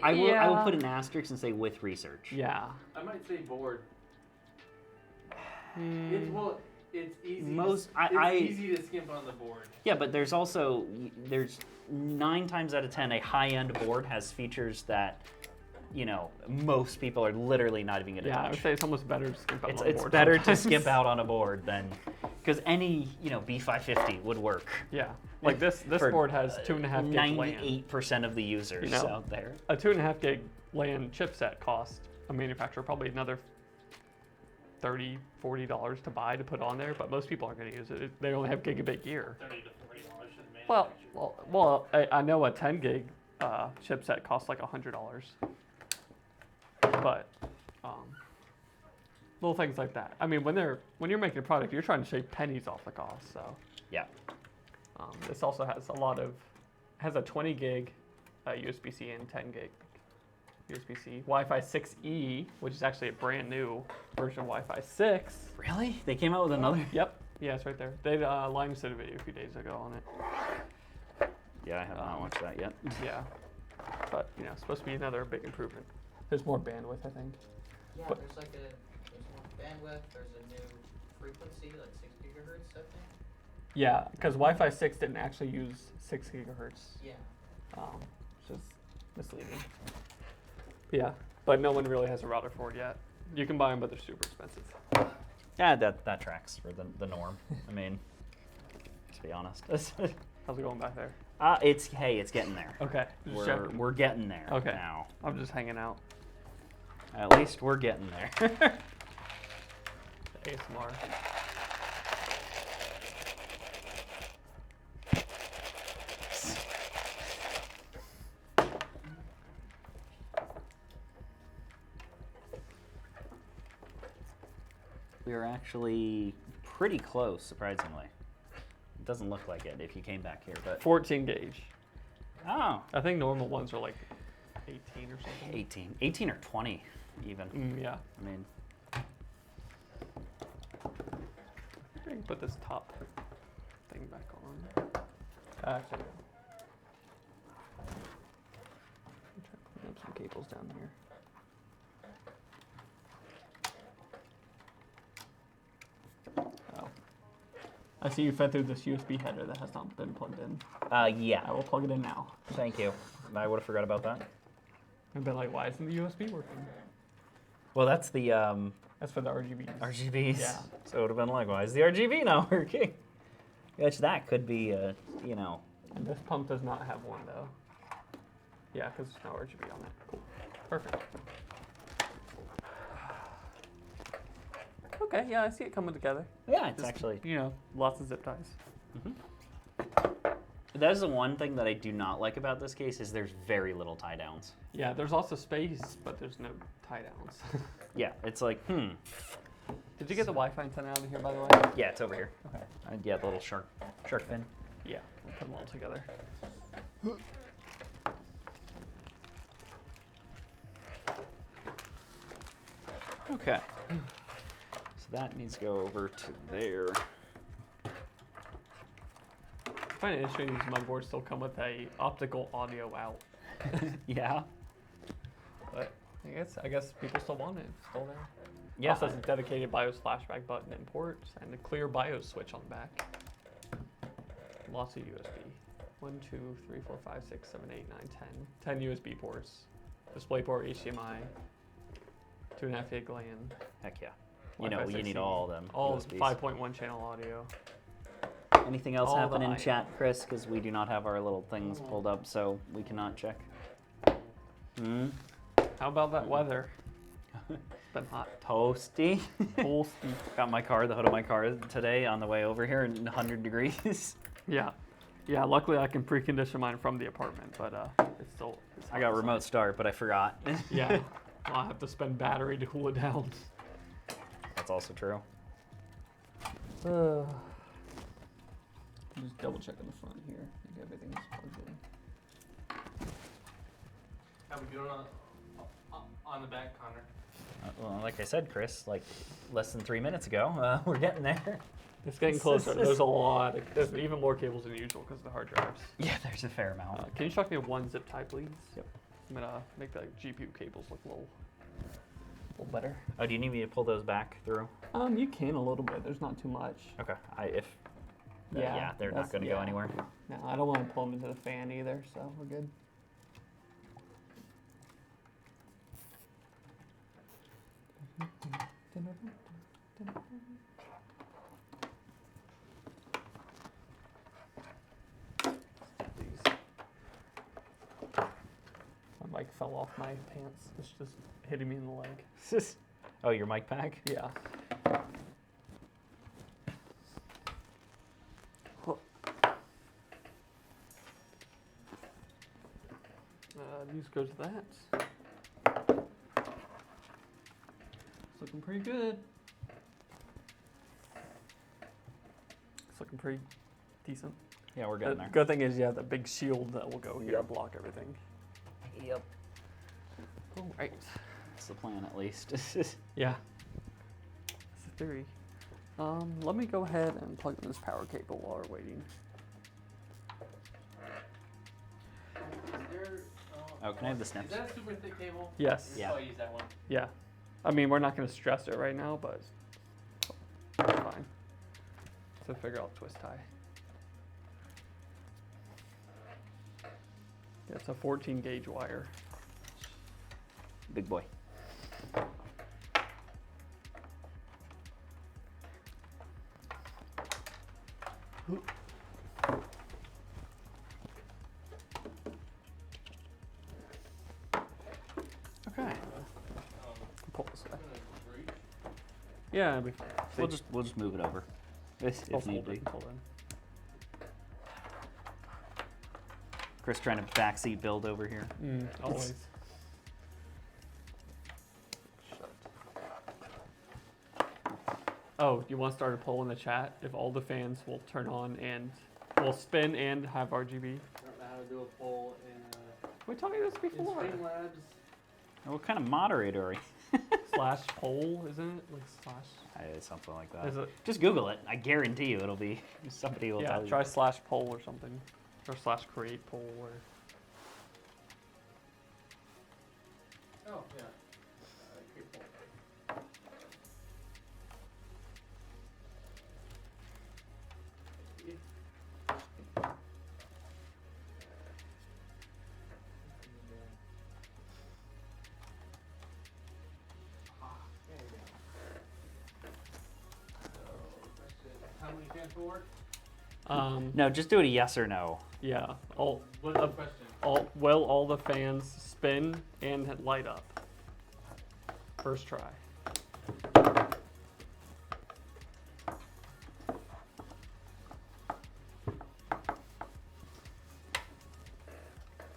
I will Yeah. put an asterisk and say with research. Yeah. I might say board. It's easy. Most- It's easy to skimp on the board. Yeah, but there's also 9 times out of 10 a high-end board has features that most people are literally not even going to Yeah, I touch. would say it's almost better to skip out on a It's board better to sometimes. skip out on a board than because any B550 would work. Yeah, like this For board has 2.5 gig LAN. 98% of the users out there. A 2.5 gig LAN chipset cost a manufacturer probably another $30, $40 to buy to put on there, but most people aren't going to use it. They only have gigabit gear. $30 to $40 for the manufacturer. Well, I know a 10 gig chipset costs like $100, but little things like that. I mean, when you're making a product, you're trying to shave pennies off the cost. So Yeah. this also has a 20 gig USB-C and 10 gig USB-C. Wi-Fi 6E, which is actually a brand new version of Wi-Fi 6. Really? They came out with another? Yep. Yeah, it's right there. They Lian did a video a few days ago on it. Yeah, I have not watched that yet. Yeah, but it's supposed to be another big improvement. There's more bandwidth, I think. Yeah, But- there's more bandwidth, there's a new frequency, like 6 gigahertz, I think. Yeah, because Wi-Fi 6 didn't actually use 6 gigahertz, Yeah. which is misleading. Yeah, but no one really has a router for it yet. You can buy them, but they're super expensive. Yeah, that tracks for the norm. I mean, to be honest. How's it going back there? It's getting there. Okay, just checking. We're getting there Okay. now. I'm just hanging out. At least we're getting there. ASMR. We are actually pretty close, surprisingly. It doesn't look like it if you came back here, but 14 gauge. oh, I think normal ones are like 18 or something. 18 or 20 even. Yeah. I mean, I can put this top thing back on. Actually, no. I'm trying to clean up some cables down here. Oh. I see you fed through this USB header that has not been plugged in. yeah. I will plug it in now. Thank you. I would have forgot about that. I've been like, why isn't the USB working? Well, that's the That's for the RGBs. RGBs. Yeah. So it would have been like, why is the RGB not working? Which that could be, And this pump does not have one though. Yeah, because there's no RGB on it. Perfect. Okay, yeah, I see it coming together. yeah, it's Just, actually. Lots of zip ties. That is the one thing that I do not like about this case is there's very little tie downs. Yeah, there's also space, but there's no tie downs. Yeah, it's like, Did you get the Wi-Fi antenna out of here, by the way? Yeah, it's over here. Okay. Yeah, the little shark fin. Yeah, we'll put them all together. Okay. So that needs to go over to there. I find it interesting these motherboards still come with a optical audio out. Yeah. But I guess people still want it. It's still there. Yeah. Also has a dedicated BIOS flashback button and ports and a clear BIOS switch on the back. Lots of USB. 1, 2, 3, 4, 5, 6, 7, 8, 9, 10. 10 USB ports. DisplayPort, HDMI. 2.5 gig LAN. Heck yeah. Wi-Fi You need 6E, all of them. All USBs. 5.1 channel audio. Anything else all the happen in IO. chat, Chris? Because we do not have our little things pulled up, so we cannot check. How about that weather? It's been hot. Toasty. Toasty. Got the hood of my car today on the way over here in 100 degrees. Yeah. Yeah, luckily I can precondition mine from the apartment, but it's still. It's I got hot remote start, but I forgot. outside. Yeah. I'll have to spend battery to cool it down. That's also true. Just double check in the front here. I think everything's plugged in. How we doing on the back, Connor? Well, like I said, Chris, like less than 3 minutes ago, we're getting there. It's getting closer. There's a lot. There's even more cables than usual because of the hard drives. Yeah, there's a fair amount. Can you chuck me one zip tie, please? Yep. I'm gonna make the GPU cables look little better. Oh, do you need me to pull those back through? You can a little bit. There's not too much. Okay. Yeah, they're not going to go anywhere. No, I don't want to pull them into the fan either, so we're good. My mic fell off my pants. It's just hitting me in the leg. Oh, your mic pack? Yeah. These go to that. It's looking pretty good. It's looking pretty decent. Yeah, we're getting The there. good thing is you have the big shield that will go here and block everything. Yep. All right. That's the plan, at least. Yeah. That's the theory. Let me go ahead and plug in this power cable while we're waiting. Oh, can I have the snips? Is that a super thick cable? Yes. Yeah. Oh, I use that one. Yeah. I mean, we're not going to stress it right now, but it's fine. So figure out twist tie. Yeah, it's a 14 gauge wire. Big boy. Okay. Pull this way. Reach. Yeah, it'll be fine. We'll just move it over if I'll need fold be. it and pull in. Chris trying to backseat build over here. Always. Oh, you want to start a poll in the chat if all the fans will turn on and will spin and have RGB? I don't know how to do a poll in We told you this in before. Streamlabs. What kind of moderator are you? Slash poll, isn't it? Like slash. Something like that. Is it? Just Google it. I guarantee you it'll be somebody will Yeah, tell you. try slash poll or something, or slash create poll or. Oh, yeah. Create poll. How many fans will work? No, just do it a yes or no. Yeah. What's the question? Will all the fans spin and light up? First try.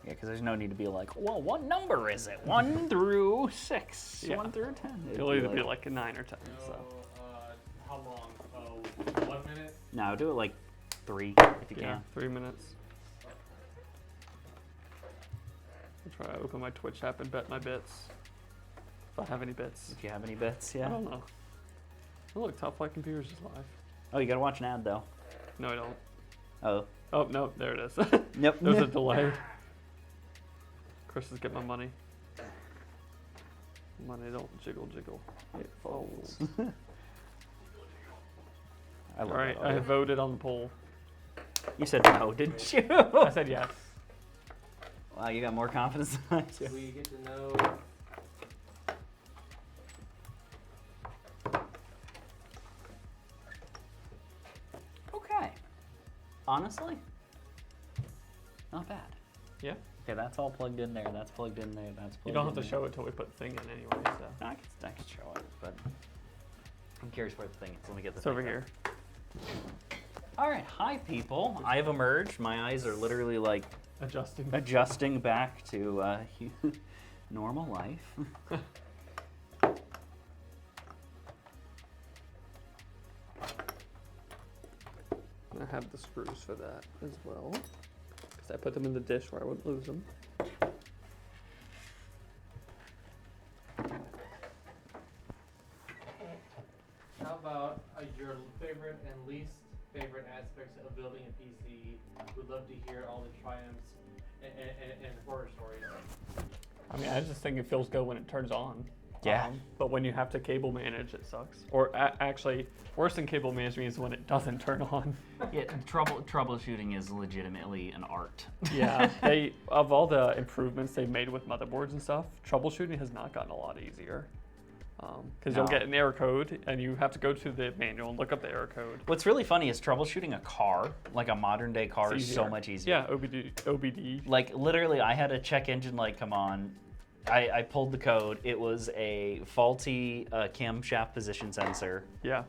Yeah, because there's no need to be like, well, what number is it? 1 through 6, Yeah. 1 through 10. It'll either be like a 9 or 10. So, So. how long? Oh, 1 minute? No, do it like 3 if you Yeah, can. 3 minutes. I'll try to open my Twitch app and bet my bits. If I have any bits. If you have any bits, I yeah. don't know. Oh, look, Top Flight Computers is live. Oh, you gotta watch an ad though. No, I don't. Oh. Oh, no, there it is. Nope. There's a delay. Chris is getting my money. Money don't jiggle jiggle. It folds. I love Alright, that I have voted on the poll. You said no, didn't you? I said yes. Wow, you got more confidence than I do. We get to know. Okay. Honestly, not bad. Yeah? Okay, that's all plugged in there. That's plugged in there. That's plugged You don't have in to there. show it till we put the thing in anyway, so. No, I can show it, but I'm curious where the thing is. Let me get the It's thing over back. here. All right, hi people. I have emerged. My eyes are literally like Adjusting. adjusting back to normal life. I have the screws for that as well. Because I put them in the dish where I wouldn't lose them. How about your favorite and least favorite aspects of building a PC? We'd love to hear all the triumphs and horror stories. I mean, I just think it feels good when it turns on. Yeah. But when you have to cable manage, it sucks. Or actually, worse than cable management is when it doesn't turn on. Yeah, troubleshooting is legitimately an art. Yeah, of all the improvements they've made with motherboards and stuff, troubleshooting has not gotten a lot easier. Because you'll No. get an error code, and you have to go to the manual and look up the error code. What's really funny is troubleshooting a car, like a modern day car, It's is so easier. much easier. Yeah, OBD. Like literally, I had a check engine light come on. I pulled the code. It was a faulty camshaft position sensor. Yeah.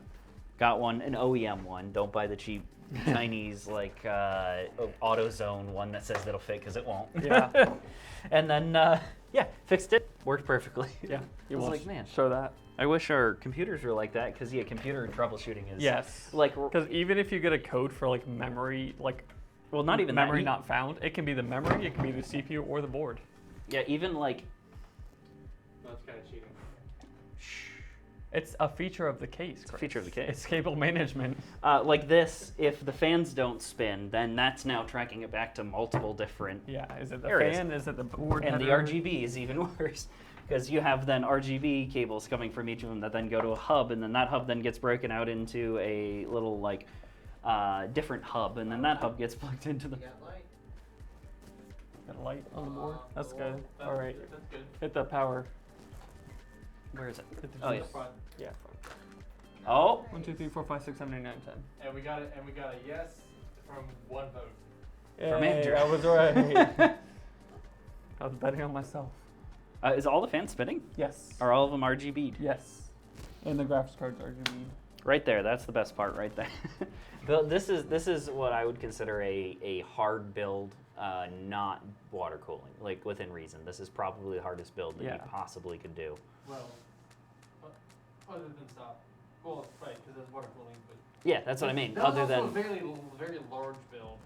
Got one, an OEM one. Don't buy the cheap Chinese like AutoZone one that says it'll fit because it won't. Yeah. And then yeah, fixed it. Worked perfectly. Yeah. I was like, man, show that. I wish our computers were like that because yeah, computer troubleshooting is Yes. like Because even if you get a code for like memory, like well, not even memory that. not found, it can be the memory, it can be the CPU or the board. Yeah, even like That's kind of cheating. It's a feature of the case. It's a feature of the case. It's cable management. like this, if the fans don't spin, then that's now tracking it back to multiple different. Yeah. Is it the There it is. fan? Is it the board? And the header? RGB is even worse because you have then RGB cables coming from each of them that then go to a hub, and then that hub then gets broken out into a little like different hub, and then that hub gets plugged into the. You got light? Got a light on the board. That's Cool. good. That's, All right. That's good. Hit the power. Where is it? Hit the Oh, juice. yeah. Front. Yeah. Oh, 1, 2, 3, 4, 5, 6, 7, 8, 9, 10. And we got it. And we got a yes from one vote. From Andrew. I was right. I was betting on myself. is all the fans spinning? Yes. Are all of them RGB'd? Yes. And the graphics cards are RGB. Right there. That's the best part, right there. This is what I would consider a hard build, not water cooling, like within reason. This is probably the hardest build that Yeah. you possibly could do. Well, other than stop. Well, right, because there's water cooling, but. Yeah, that's what I mean. That was Other also than a very large build.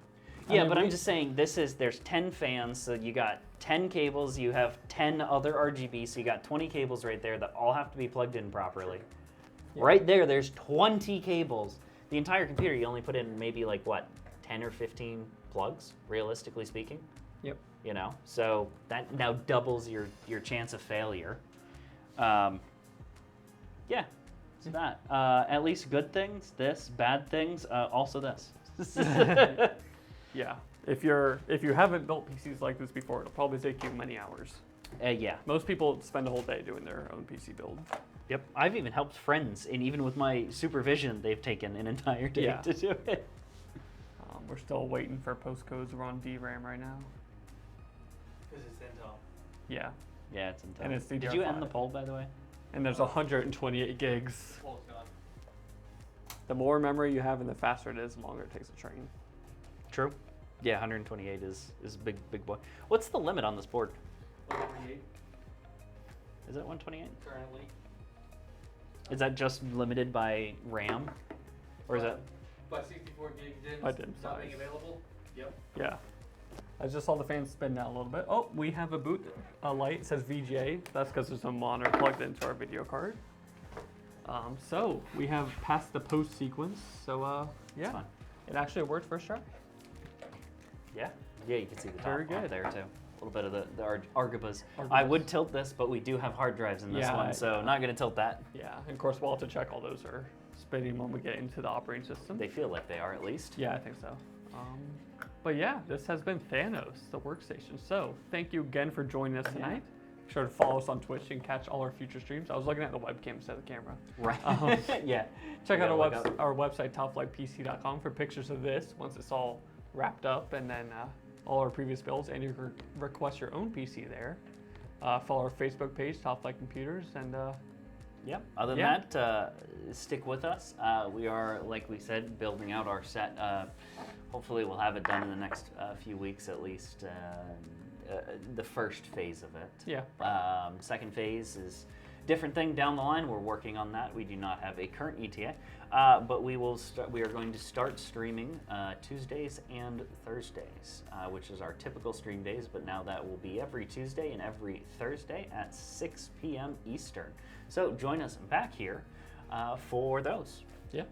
yeah, mean, but I'm we- just saying there's 10 fans, so you got 10 cables, you have 10 other RGB, so you got 20 cables right there that all have to be plugged in properly. Yeah. Right there's 20 cables. The entire computer, you only put in maybe like what, 10 or 15 plugs, realistically speaking. Yep. You know, so that now doubles your chance of failure. Yeah, so that. At least good things, this, bad things, also this. Yeah. If you haven't built PCs like this before, it'll probably take you many hours. Yeah. Most people spend a whole day doing their own PC build. Yep. I've even helped friends, and even with my supervision, they've taken an entire day Yeah. to do it. We're still waiting for postcodes. We're on DRAM right now. Because it's Intel. Yeah. Yeah, it's intense. And it's Did you end the DDR5. poll, by the way? And there's 128 gigs. Well, it's gone. The more memory you have and the faster it is, the longer it takes to train. True. Yeah, 128 is a big boy. What's the limit on this board? 128 Is it 128? currently. Is that just limited by RAM? Or is that... By 64 gig DIMMs By DIMM not being size. available? Yep. Yeah. I just saw the fan spin down a little bit. Oh, we have a boot light. It says VGA. That's because there's a monitor plugged into our video card. So we have passed the post sequence. So yeah, fine. it actually worked first try. Yeah? Yeah, you can see the top Very up good. there, too. A little bit of the Argibas. I Argibas. would tilt this, but we do have hard drives in this Yeah, one, so not going to tilt that. Yeah, and of course we'll have to check all those are spinning when we get into the operating system. They feel like they are, at least. Yeah, I think so. But yeah, this has been Thanos, the workstation. So thank you again for joining us tonight. Be sure to follow us on Twitch and catch all our future streams. I was looking at the webcam instead of the camera. Right. Yeah. Check out Yeah, our website, topflightpc.com, for pictures of this once it's all wrapped up, and then all our previous builds, and you can request your own PC there. Follow our Facebook page, Top Flight Computers, and Yep. Other than Yeah. that, stick with us. We are, like we said, building out our set. Hopefully, we'll have it done in the next few weeks at least. The first phase of it. yeah. Second phase is different thing down the line. We're working on that. We do not have a current ETA, but we will. We are going to start streaming Tuesdays and Thursdays, which is our typical stream days. But now that will be every Tuesday and every Thursday at 6 p.m. Eastern. So join us back here for those. Yeah.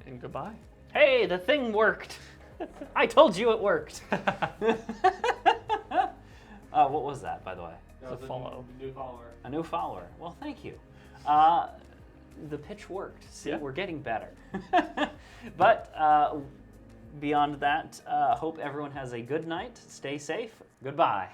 And goodbye. Hey, the thing worked. I told you it worked. What was that, by the way? That It's was a follow. New follower. A new follower. Well, thank you. The pitch worked. See, Yeah. we're getting better. But beyond that, hope everyone has a good night. Stay safe. Goodbye.